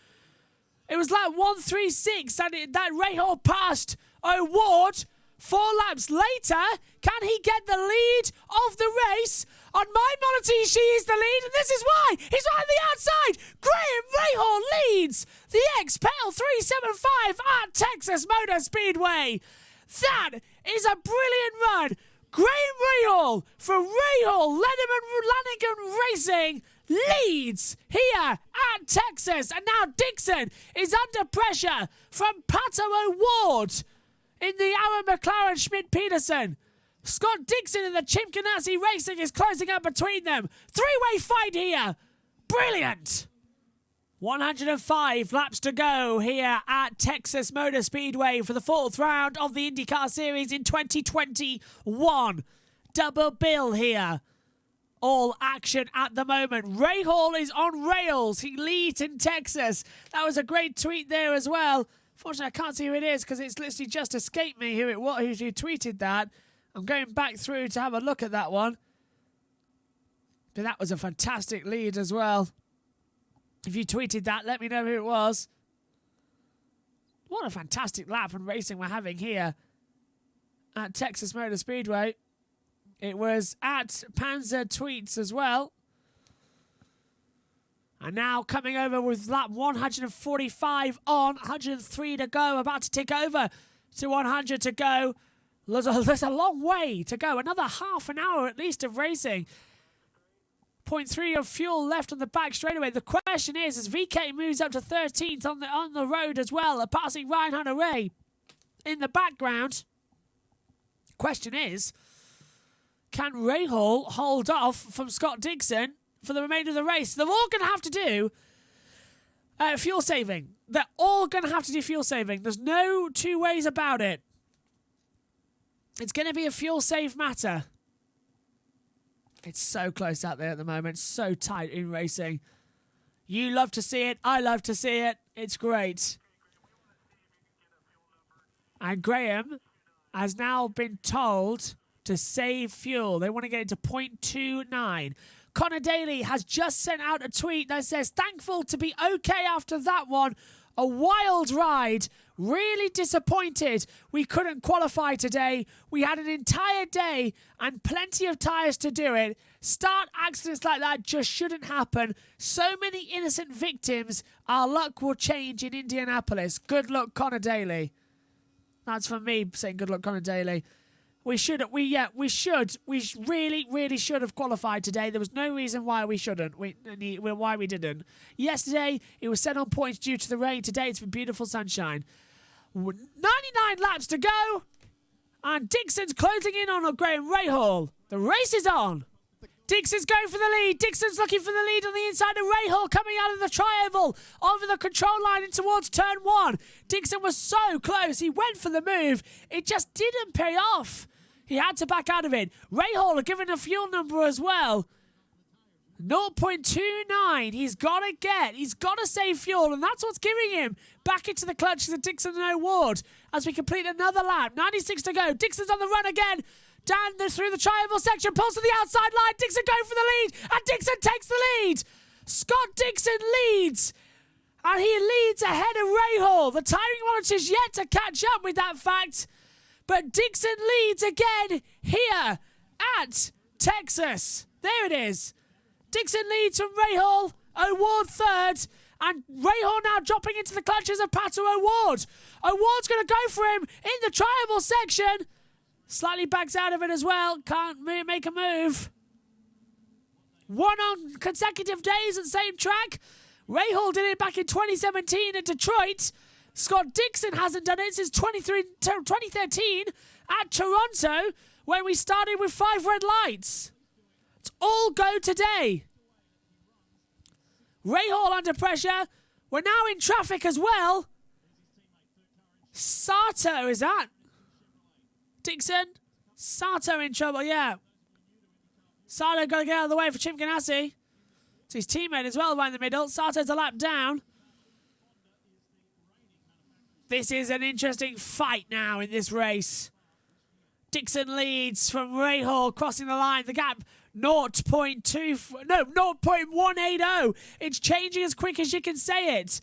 It was like 136, and that Rahal passed O'Ward 4 laps later. Can he get the lead of the race? On my monitor, she is the lead, and this is why. He's right on the outside. Graham Rahal leads the XPEL 375 at Texas Motor Speedway. That is a brilliant run. Graham Rahal for Rahal Lanigan Racing leads here at Texas. And now Dixon is under pressure from Pato O'Ward in the Aaron McLaren Schmidt-Peterson. Scott Dixon and the Chip Ganassi Racing is closing up between them. 3-way fight here. Brilliant. 105 laps to go here at Texas Motor Speedway for the 4th round of the IndyCar Series in 2021. Double bill here. All action at the moment. Rahal is on rails. He leads in Texas. That was a great tweet there as well. Fortunately, I can't see who it is because it's literally just escaped me who tweeted that. I'm going back through to have a look at that one. But that was a fantastic lead as well. If you tweeted that, let me know who it was. What a fantastic lap and racing we're having here at Texas Motor Speedway. It was at Panzer Tweets as well. And now coming over with lap 145 on, 103 to go, about to tick over to 100 to go. There's a long way to go, another half an hour at least of racing. 0.3 of fuel left on the back straightaway. The question is, as VK moves up to 13th on the road as well, passing Ryan Hunter-Reay in the background. Question is, can Rahal hold off from Scott Dixon for the remainder of the race? They're all going to have to do fuel saving. They're all going to have to do fuel saving. There's no two ways about it. It's going to be a fuel save matter. It's so close out there at the moment. So tight in racing. You love to see it. I love to see it. It's great. And Graham has now been told to save fuel. They want to get it to 0.29. Connor Daly has just sent out a tweet that says, thankful to be okay after that one. A wild ride. Really disappointed we couldn't qualify today. We had an entire day and plenty of tyres to do it. Start accidents like that just shouldn't happen. So many innocent victims. Our luck will change in Indianapolis. Good luck, Connor Daly. That's from me saying good luck, Connor Daly. We really should have qualified today. There was no reason why we shouldn't. Why we didn't. Yesterday, it was set on points due to the rain. Today, it's been beautiful sunshine. 99 laps to go. And Dixon's closing in on Graham Rahal. The race is on. Dixon's going for the lead. Dixon's looking for the lead on the inside of Rahal, coming out of the tri-oval over the control line and towards turn 1. Dixon was so close. He went for the move. It just didn't pay off. He had to back out of it. Rahal are given a fuel number as well. 0.29. He's got to save fuel, and that's what's giving him back into the clutches of Dixon and O'Ward as we complete another lap. 96 to go. Dixon's on the run again. Down through the tri-oval section, pulls to the outside line. Dixon going for the lead, and Dixon takes the lead. Scott Dixon leads, and he leads ahead of Rahal. The timing monitor's yet to catch up with that fact, but Dixon leads again here at Texas. There it is. Dixon leads from Rahal, O'Ward third, and Rahal now dropping into the clutches of Pato O'Ward. O'Ward's going to go for him in the tri-oval section. Slightly backs out of it as well. Can't make a move. Won on consecutive days at the same track. Rahal did it back in 2017 in Detroit. Scott Dixon hasn't done it since 2013 at Toronto, where we started with 5 red lights. It's all go today. Rahal under pressure. We're now in traffic as well. Sato, is that? Dixon? Sato in trouble, yeah. Sato got to get out of the way for Chip Ganassi. It's his teammate as well right in the middle. Sato's a lap down. This is an interesting fight now in this race. Dixon leads from Rahal crossing the line. The gap 0.180. It's changing as quick as you can say it.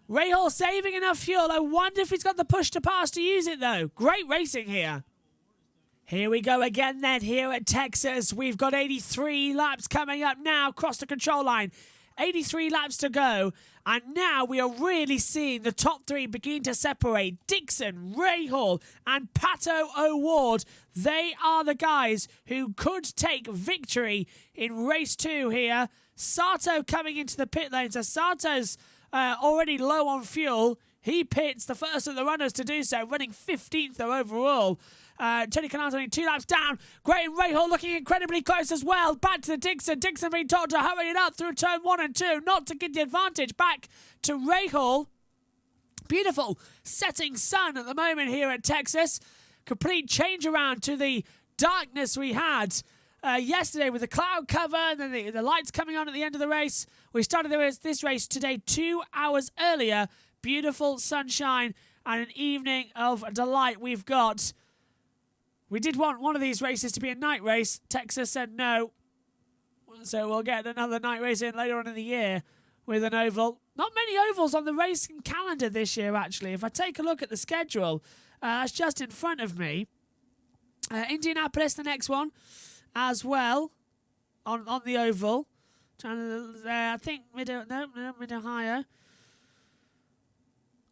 Rahal saving enough fuel. I wonder if he's got the push to pass to use it though. Great racing here. Here we go again then here at Texas. We've got 83 laps coming up now across the control line. 83 laps to go. And now we are really seeing the top three begin to separate. Dixon, Rahal and Pato O'Ward. They are the guys who could take victory in race 2 here. Sato coming into the pit lane. So Sato's already low on fuel. He pits, the first of the runners to do so, running 15th though overall. Tony Kanaan only 2 laps down. Graham Rahal looking incredibly close as well. Back to the Dixon. Dixon being told to hurry it up through turn 1 and 2, not to get the advantage. Back to Rahal. Beautiful setting sun at the moment here at Texas. Complete change around to the darkness we had yesterday with the cloud cover and then the lights coming on at the end of the race. We started this race today 2 hours earlier. Beautiful sunshine and an evening of delight we've got. We did want one of these races to be a night race. Texas said no. So we'll get another night race in later on in the year with an oval. Not many ovals on the racing calendar this year, actually. If I take a look at the schedule, that's just in front of me. Indianapolis, the next one, as well, on the oval. I think Mid-Ohio.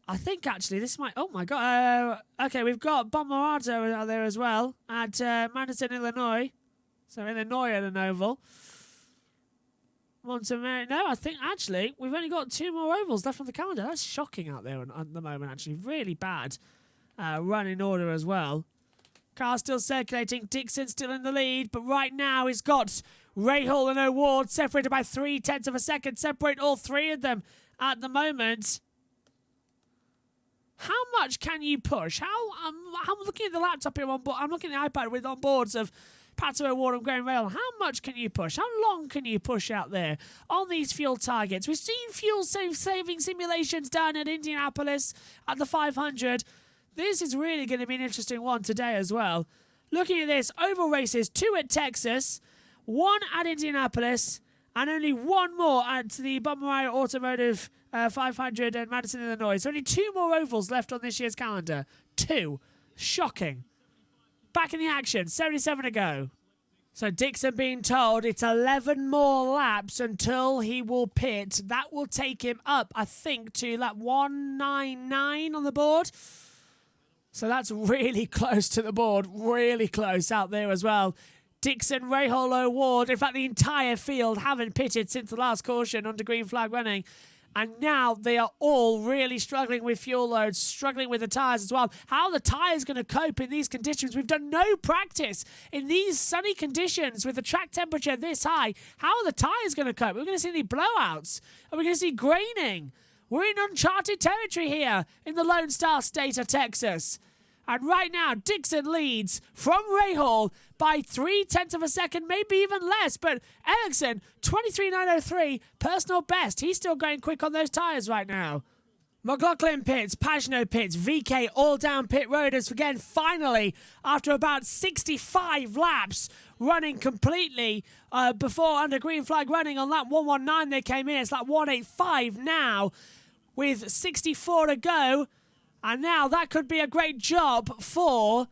I think actually this might... Oh my God. Okay, we've got Bon Morato out there as well at Madison, Illinois. So Illinois at an oval. Montemary. No, I think actually we've only got 2 more ovals left on the calendar. That's shocking out there at the moment, actually. Really bad running order as well. Car still circulating. Dixon still in the lead. But right now he's got Rahal and O'Ward separated by 0.3 of a second. Separate all 3 of them at the moment. How much can you push? I'm looking at the laptop here on board. I'm looking at the iPad with on boards of Pato O'Ward and Graham Rahal. How much can you push? How long can you push out there on these fuel targets? We've seen fuel saving simulations done at Indianapolis at the 500. This is really going to be an interesting one today as well. Looking at this, oval races, 2 at Texas, 1 at Indianapolis, and only 1 more at the Bon Morato Automotive 500 in Madison, Illinois. So only 2 more ovals left on this year's calendar. 2. Shocking. Back in the action. 77 to go. So Dixon being told it's 11 more laps until he will pit. That will take him up, I think, to lap 199 on the board. So that's really close to the board. Really close out there as well. Dixon, Rahal, O'Ward, in fact, the entire field haven't pitted since the last caution under green flag running. And now they are all really struggling with fuel loads, struggling with the tyres as well. How are the tyres going to cope in these conditions? We've done no practice in these sunny conditions with the track temperature this high. How are the tyres going to cope? We're going to see any blowouts. Are we going to see graining? We're in uncharted territory here in the Lone Star State of Texas. And right now, Dixon leads from Rahal by 0.3 of a second, maybe even less. But Ericsson, 23.903, personal best. He's still going quick on those tyres right now. McLaughlin pits, Pagenaud pits, VK all down pit road as again, finally, after about 65 laps, running completely before under green flag running on lap 119 they came in. It's lap 185 now with 64 to go. And now that could be a great job for...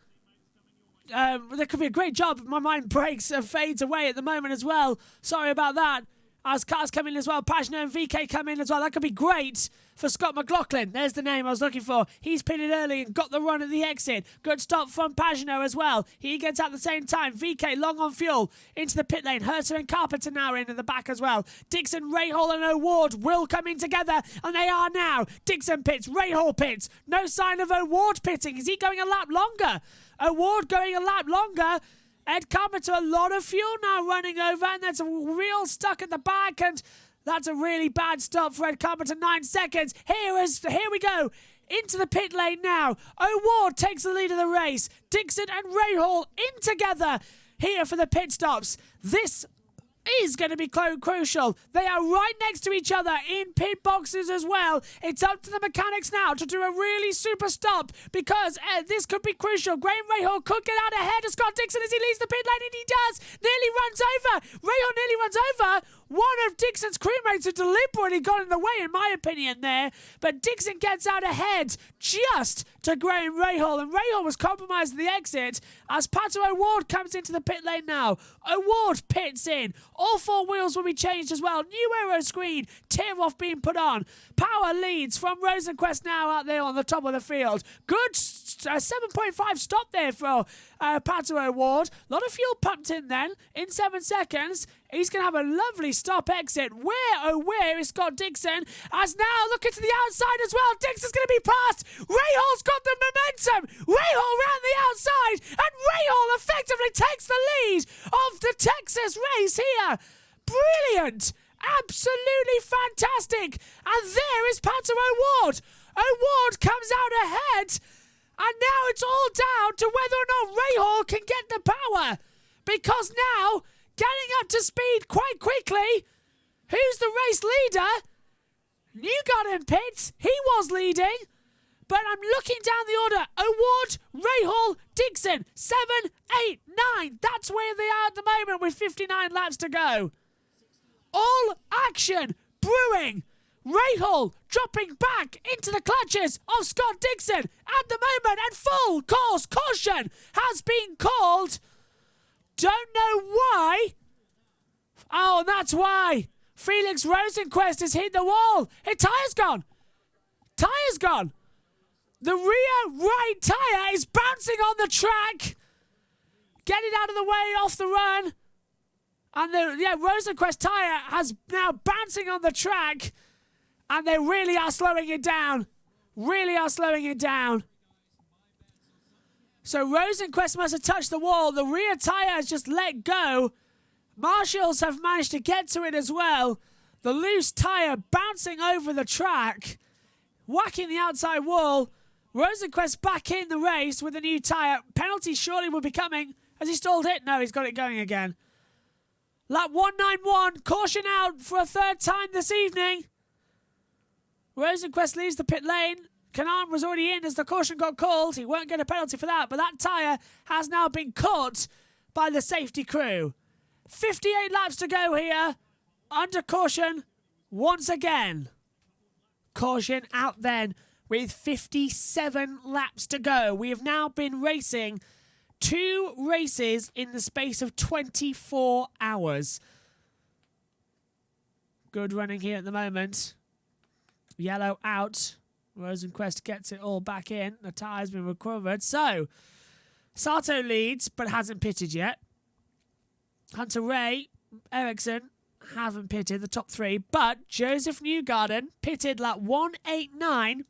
that could be a great job. My mind breaks and fades away at the moment as well. Sorry about that. As cars come in as well, Pagenaud and VK come in as well. That could be great for Scott McLaughlin. There's the name I was looking for. He's pitted early and got the run at the exit. Good stop from Pagenaud as well. He gets out at the same time. VK long on fuel into the pit lane. Herter and Carpenter now in the back as well. Dixon, Rahal and O'Ward will come in together, and they are now. Dixon pits, Rahal pits. No sign of O'Ward pitting. Is he going a lap longer? O'Ward going a lap longer. Ed Carpenter, a lot of fuel now running over, and that's a real stuck at the back, and that's a really bad stop for Ed Carpenter. 9 seconds. Here we go. Into the pit lane now. O'Ward takes the lead of the race. Dixon and Rahal in together here for the pit stops. This is going to be crucial. They are right next to each other in pit boxes as well. It's up to the mechanics now to do a really super stop because this could be crucial. Graham Rahal could get out ahead of Scott Dixon as he leaves the pit lane, and he does. Nearly runs over. Rahal nearly runs over one of Dixon's crewmates who deliberately got in the way, in my opinion, there. But Dixon gets out ahead just to Graham Rahal, and Rahal was compromised at the exit as Pato O'Ward comes into the pit lane now. O'Ward pits in. All four wheels will be changed as well. New aero screen, tear-off being put on. Power leads from Rosenquist now out there on the top of the field. Good 7.5 stop there for Pato O'Ward. A lot of fuel pumped in then in 7 seconds. He's going to have a lovely stop exit. Where is Scott Dixon? As now looking to the outside as well. Dixon's going to be passed. Rahal's got the momentum. Rahal round the outside. And Rahal effectively takes the lead of the Texas race here. Brilliant. Absolutely fantastic. And there is Pato O'Ward. O'Ward comes out ahead. And now it's all down to whether or not Rahal can get the power. Because now, getting up to speed quite quickly, who's the race leader? Newgarden pits. He was leading. But I'm looking down the order. O'Ward, Rahal, Dixon. 7, 8, 9. That's where they are at the moment with 59 laps to go. All action brewing. Rahal dropping back into the clutches of Scott Dixon at the moment, and full course caution has been called. Don't know why. Oh, that's why. Felix Rosenquist has hit the wall. His tyre's gone. Tyre's gone. The rear right tyre is bouncing on the track. Get it out of the way off the run. And the Rosenquist tyre has now bouncing on the track. And they really are slowing it down. Really are slowing it down. So Rosenquist must have touched the wall. The rear tyre has just let go. Marshalls have managed to get to it as well. The loose tyre bouncing over the track. Whacking the outside wall. Rosenquist back in the race with a new tyre. Penalty surely will be coming. Has he stalled it? No, he's got it going again. Lap 191. Caution out for a third time this evening. Rosenquist leaves the pit lane. Kanaan was already in as the caution got called. He won't get a penalty for that, but that tyre has now been caught by the safety crew. 58 laps to go here. Under caution once again. Caution out then with 57 laps to go. We have now been racing 2 races in the space of 24 hours. Good running here at the moment. Yellow out. Rosenquist gets it all back in. The tyre's been recovered. So, Sato leads, but hasn't pitted yet. Hunter Ray, Ericsson haven't pitted, the top 3. But Joseph Newgarden pitted lap 189.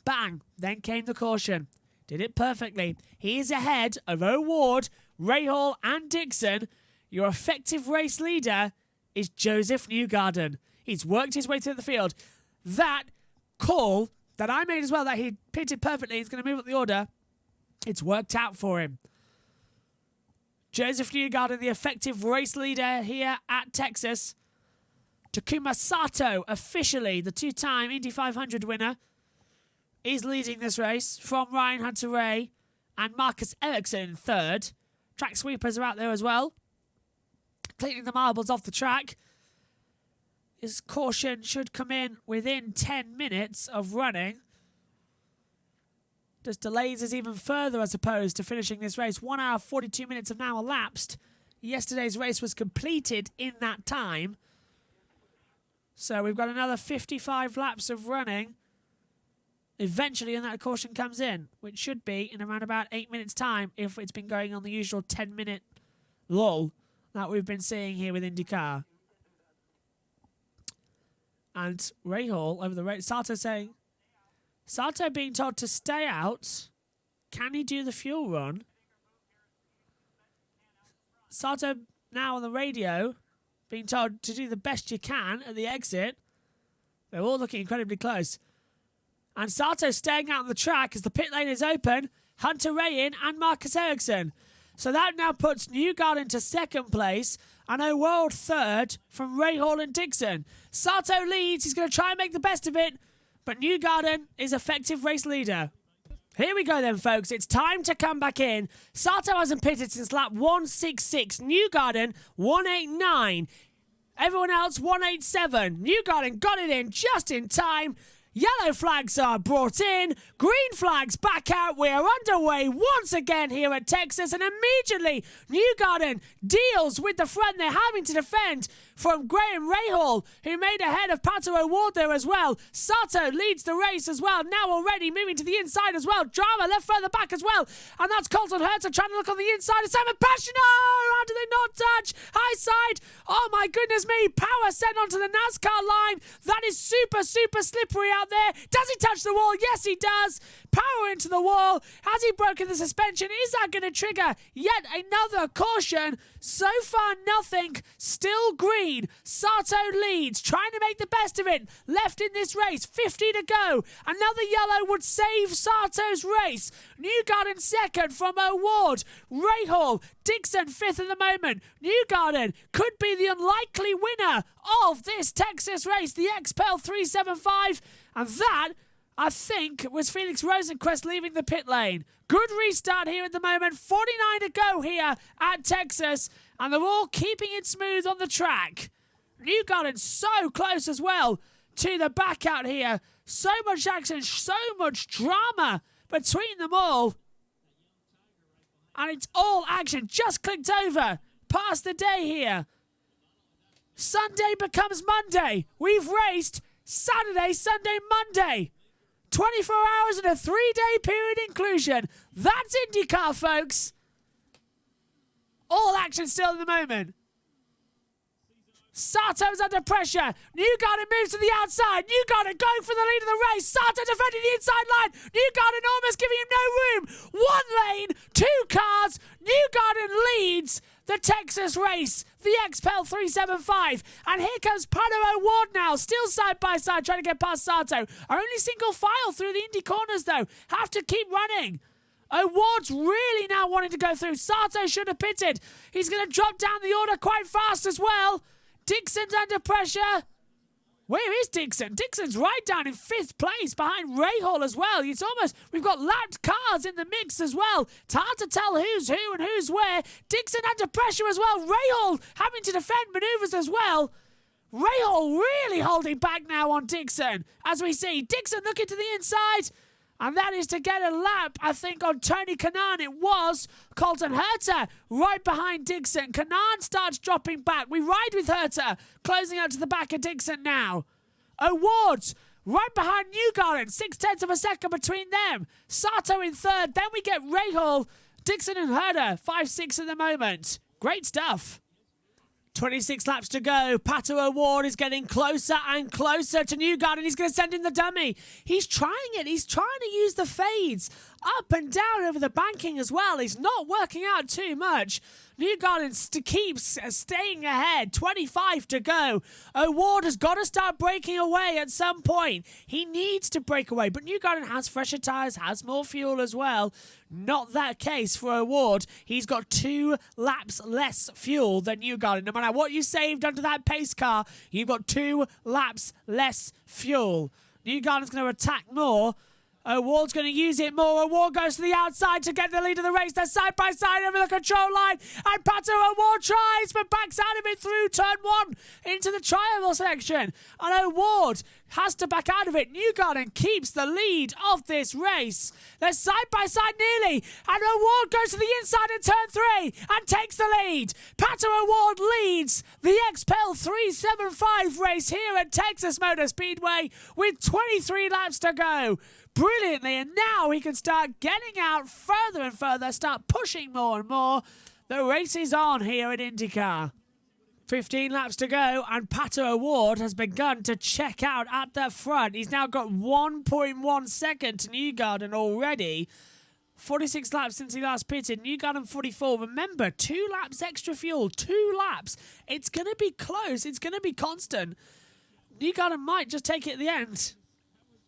Bang. Then came the caution. Did it perfectly. He is ahead of O'Ward, Rahal and Dixon. Your effective race leader is Joseph Newgarden. He's worked his way through the field. That call that I made as well, that he pitted perfectly, he's going to move up the order, it's worked out for him. Joseph Newgarden, the effective race leader here at Texas. Takuma Sato, officially the 2-time Indy 500 winner, is leading this race from Ryan Hunter-Reay and Marcus Ericsson in third. Track sweepers are out there as well, cleaning the marbles off the track. His caution should come in within 10 minutes of running. Just delays us even further as opposed to finishing this race. 1 hour, 42 minutes have now elapsed. Yesterday's race was completed in that time. So we've got another 55 laps of running. Eventually, and that caution comes in, which should be in around about 8 minutes' time if it's been going on the usual 10-minute lull that we've been seeing here with IndyCar. And Rahal over the race. Sato being told to stay out. Can he do the fuel run? Sato now on the radio being told to do the best you can at the exit. They're all looking incredibly close. And Sato staying out on the track as the pit lane is open. Hunter-Reay in and Marcus Ericsson. So that now puts Newgarden to second place and O'Ward third from Rahal and Dixon. Sato leads. He's going to try and make the best of it, but Newgarden is effective race leader. Here we go then, folks. It's time to come back in. Sato hasn't pitted since lap 166. Newgarden, 189. Everyone else, 187. Newgarden got it in just in time. Yellow flags are brought in. Green flags back out. We are underway once again here at Texas. And immediately, Newgarden deals with the front they're having to defend from Graham Rahal, who made ahead of Pato O'Ward there as well. Sato leads the race as well. Now already moving to the inside as well. Drama left further back as well. And that's Colton Herta trying to look on the inside. And Simon Pagenaud! How do they not touch? High side. Oh my goodness me. Power sent onto the NASCAR line. That is super, super slippery out there. Does he touch the wall? Yes, he does. Power into the wall. Has he broken the suspension? Is that going to trigger yet another caution? So far, nothing. Still green. Sato leads, trying to make the best of it. Left in this race, 50 to go. Another yellow would save Sato's race. Newgarden second from O'Ward. Rahal, Dixon fifth at the moment. Newgarden could be the unlikely winner of this Texas race, the XPEL 375. And that, I think, was Felix Rosenquist leaving the pit lane. Good restart here at the moment. 49 to go here at Texas. And they're all keeping it smooth on the track. Newgarden so close as well to the back out here. So much action, so much drama between them all. And it's all action. Just clicked over past the day here. Sunday becomes Monday. We've raced Saturday, Sunday, Monday. 24 hours and a 3-day period inclusion. That's IndyCar, folks. All action still at the moment. Sato's under pressure. Newgarden moves to the outside. Newgarden going for the lead of the race. Sato defending the inside line. Newgarden almost giving him no room. One lane, two cars. Newgarden leads the Texas race, the XPEL 375. And here comes Pato O'Ward now, still side by side, trying to get past Sato. Only single file through the Indy corners, though. Have to keep running. O'Ward's really now wanting to go through. Sato should have pitted. He's going to drop down the order quite fast as well. Dixon's under pressure. Where is Dixon? Dixon's right down in 5th place behind Rahal as well. It's almost, we've got lapped cars in the mix as well. It's hard to tell who's who and who's where. Dixon under pressure as well. Rahal having to defend manoeuvres as well. Rahal really holding back now on Dixon. As we see, Dixon looking to the inside. And that is to get a lap, I think, on Tony Kanaan. It was Colton Herta right behind Dixon. Kanaan starts dropping back. We ride with Herta, closing out to the back of Dixon now. O'Ward's right behind Newgarden, 0.6 of a second between them. Sato in third. Then we get Rahal, Dixon and Herta, 5-6 at the moment. Great stuff. 26 laps to go. Pato O'Ward is getting closer and closer to Newgarden. He's going to send in the dummy. He's trying it. He's trying to use the fades up and down over the banking as well. He's not working out too much. Newgarden keeps staying ahead. 25 to go. O'Ward has got to start breaking away at some point. He needs to break away, but Newgarden has fresher tyres, has more fuel as well. Not that case for O'Ward. He's got 2 laps less fuel than Newgarden. No matter what you saved under that pace car, you've got 2 laps less fuel. Newgarden's going to attack more. O'Ward's going to use it more. O'Ward goes to the outside to get the lead of the race. They're side by side over the control line. And Pato O'Ward tries, but backs out of it through turn 1 into the triangle section. And O'Ward has to back out of it. Newgarden keeps the lead of this race. They're side by side nearly. And O'Ward goes to the inside in turn 3 and takes the lead. Pato O'Ward leads the XPEL 375 race here at Texas Motor Speedway with 23 laps to go. Brilliantly, and now he can start getting out further and further, start pushing more and more. The race is on here at IndyCar. 15 laps to go, and Pato O'Ward has begun to check out at the front. He's now got 1.1 second to Newgarden already. 46 laps since he last pitted. Newgarden 44. Remember, 2 laps extra fuel. 2 laps. It's going to be close. It's going to be constant. Newgarden might just take it at the end.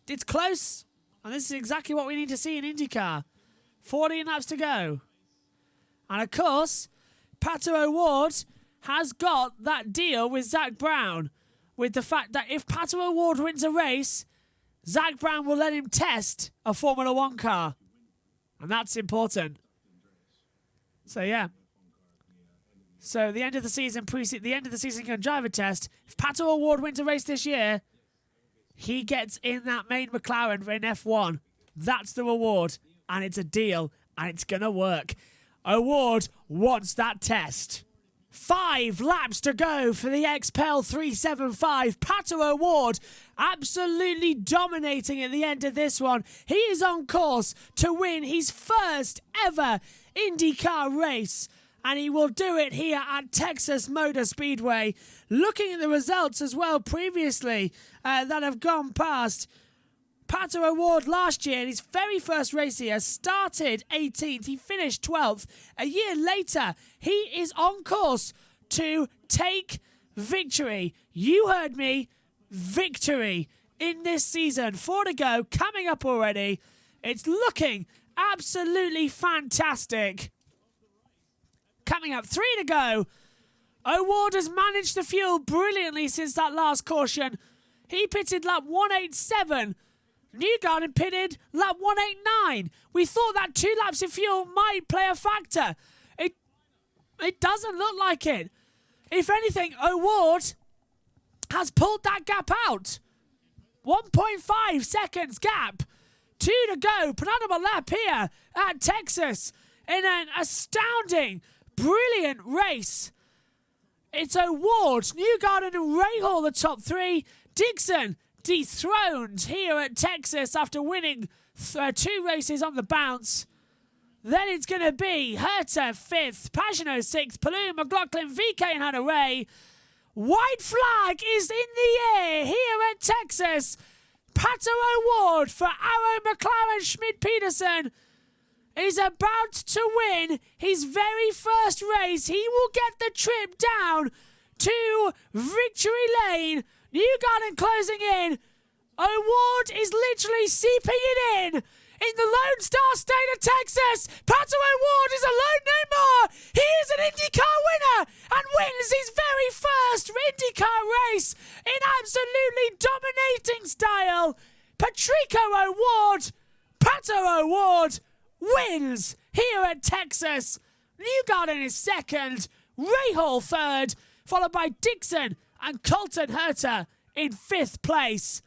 It's close. And this is exactly what we need to see in IndyCar. 14 laps to go. And of course, Pato O'Ward has got that deal with Zak Brown, with the fact that if Pato O'Ward wins a race, Zak Brown will let him test a Formula 1 car. And that's important. So, yeah. So, the end of the season, the end of the season can drive a test. If Pato O'Ward wins a race this year, he gets in that main McLaren in F1. That's the reward. And it's a deal. And it's going to work. O'Ward wants that test. 5 laps to go for the XPEL 375. Pato O'Ward absolutely dominating at the end of this one. He is on course to win his first ever IndyCar race. And he will do it here at Texas Motor Speedway. Looking at the results as well previously that have gone past. Pato O'Ward last year in his very first race here started 18th. He finished 12th. A year later, he is on course to take victory. You heard me. Victory in this season. 4 to go. Coming up already. It's looking absolutely fantastic. Coming up, 3 to go. O'Ward has managed the fuel brilliantly since that last caution. He pitted lap 187. Newgarden pitted lap 189. We thought that 2 laps of fuel might play a factor. It doesn't look like it. If anything, O'Ward has pulled that gap out. 1.5 seconds gap. 2 to go. Penultimate lap here at Texas in an astounding, brilliant race. It's O'Ward, Newgarden and Rahal the top 3. Dixon dethroned here at Texas after winning 2 races on the bounce. Then it's going to be Herta 5th, Pagenaud 6th, Palou, McLaughlin, VK and Hanna-Ray. White flag is in the air here at Texas. Pato O'Ward for Arrow McLaren Schmidt-Peterson is about to win his very first race. He will get the trip down to victory lane. Newgarden closing in. O'Ward is literally seeping it in the Lone Star State of Texas. Pato O'Ward is alone no more. He is an IndyCar winner and wins his very first IndyCar race in absolutely dominating style. Patrico O'Ward, Pato O'Ward wins here at Texas. Newgarden is 2nd, Rahal 3rd, followed by Dixon and Colton Herta in 5th place.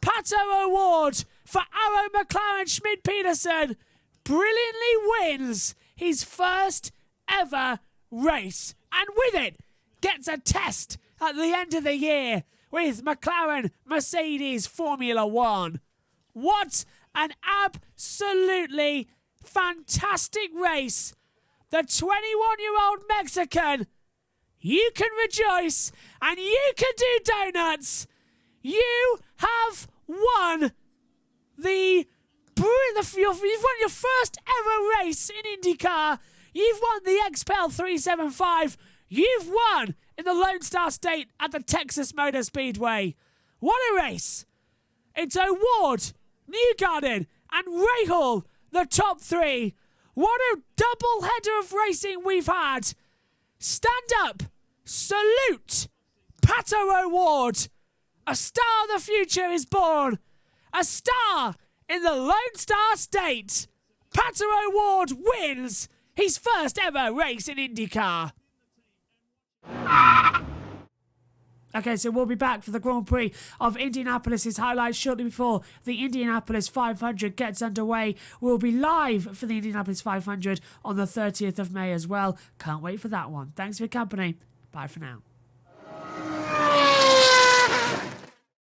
Pato O'Ward for Arrow McLaren Schmidt-Peterson brilliantly wins his first ever race. And with it, gets a test at the end of the year with McLaren Mercedes Formula 1. What an absolutely fantastic race. The 21-year-old Mexican, you can rejoice and you can do donuts. You have won you've won your first ever race in IndyCar. You've won the XPEL 375. You've won in the Lone Star State at the Texas Motor Speedway. What a race. It's O'Ward, Newgarden and Rahal, the top 3. What a double header of racing we've had. Stand up. Salute. Pato O'Ward. A star of the future is born. A star in the Lone Star State. Pato O'Ward wins his first ever race in IndyCar. Okay, so we'll be back for the Grand Prix of Indianapolis's highlights shortly before the Indianapolis 500 gets underway. We'll be live for the Indianapolis 500 on the 30th of May as well. Can't wait for that one. Thanks for your company. Bye for now.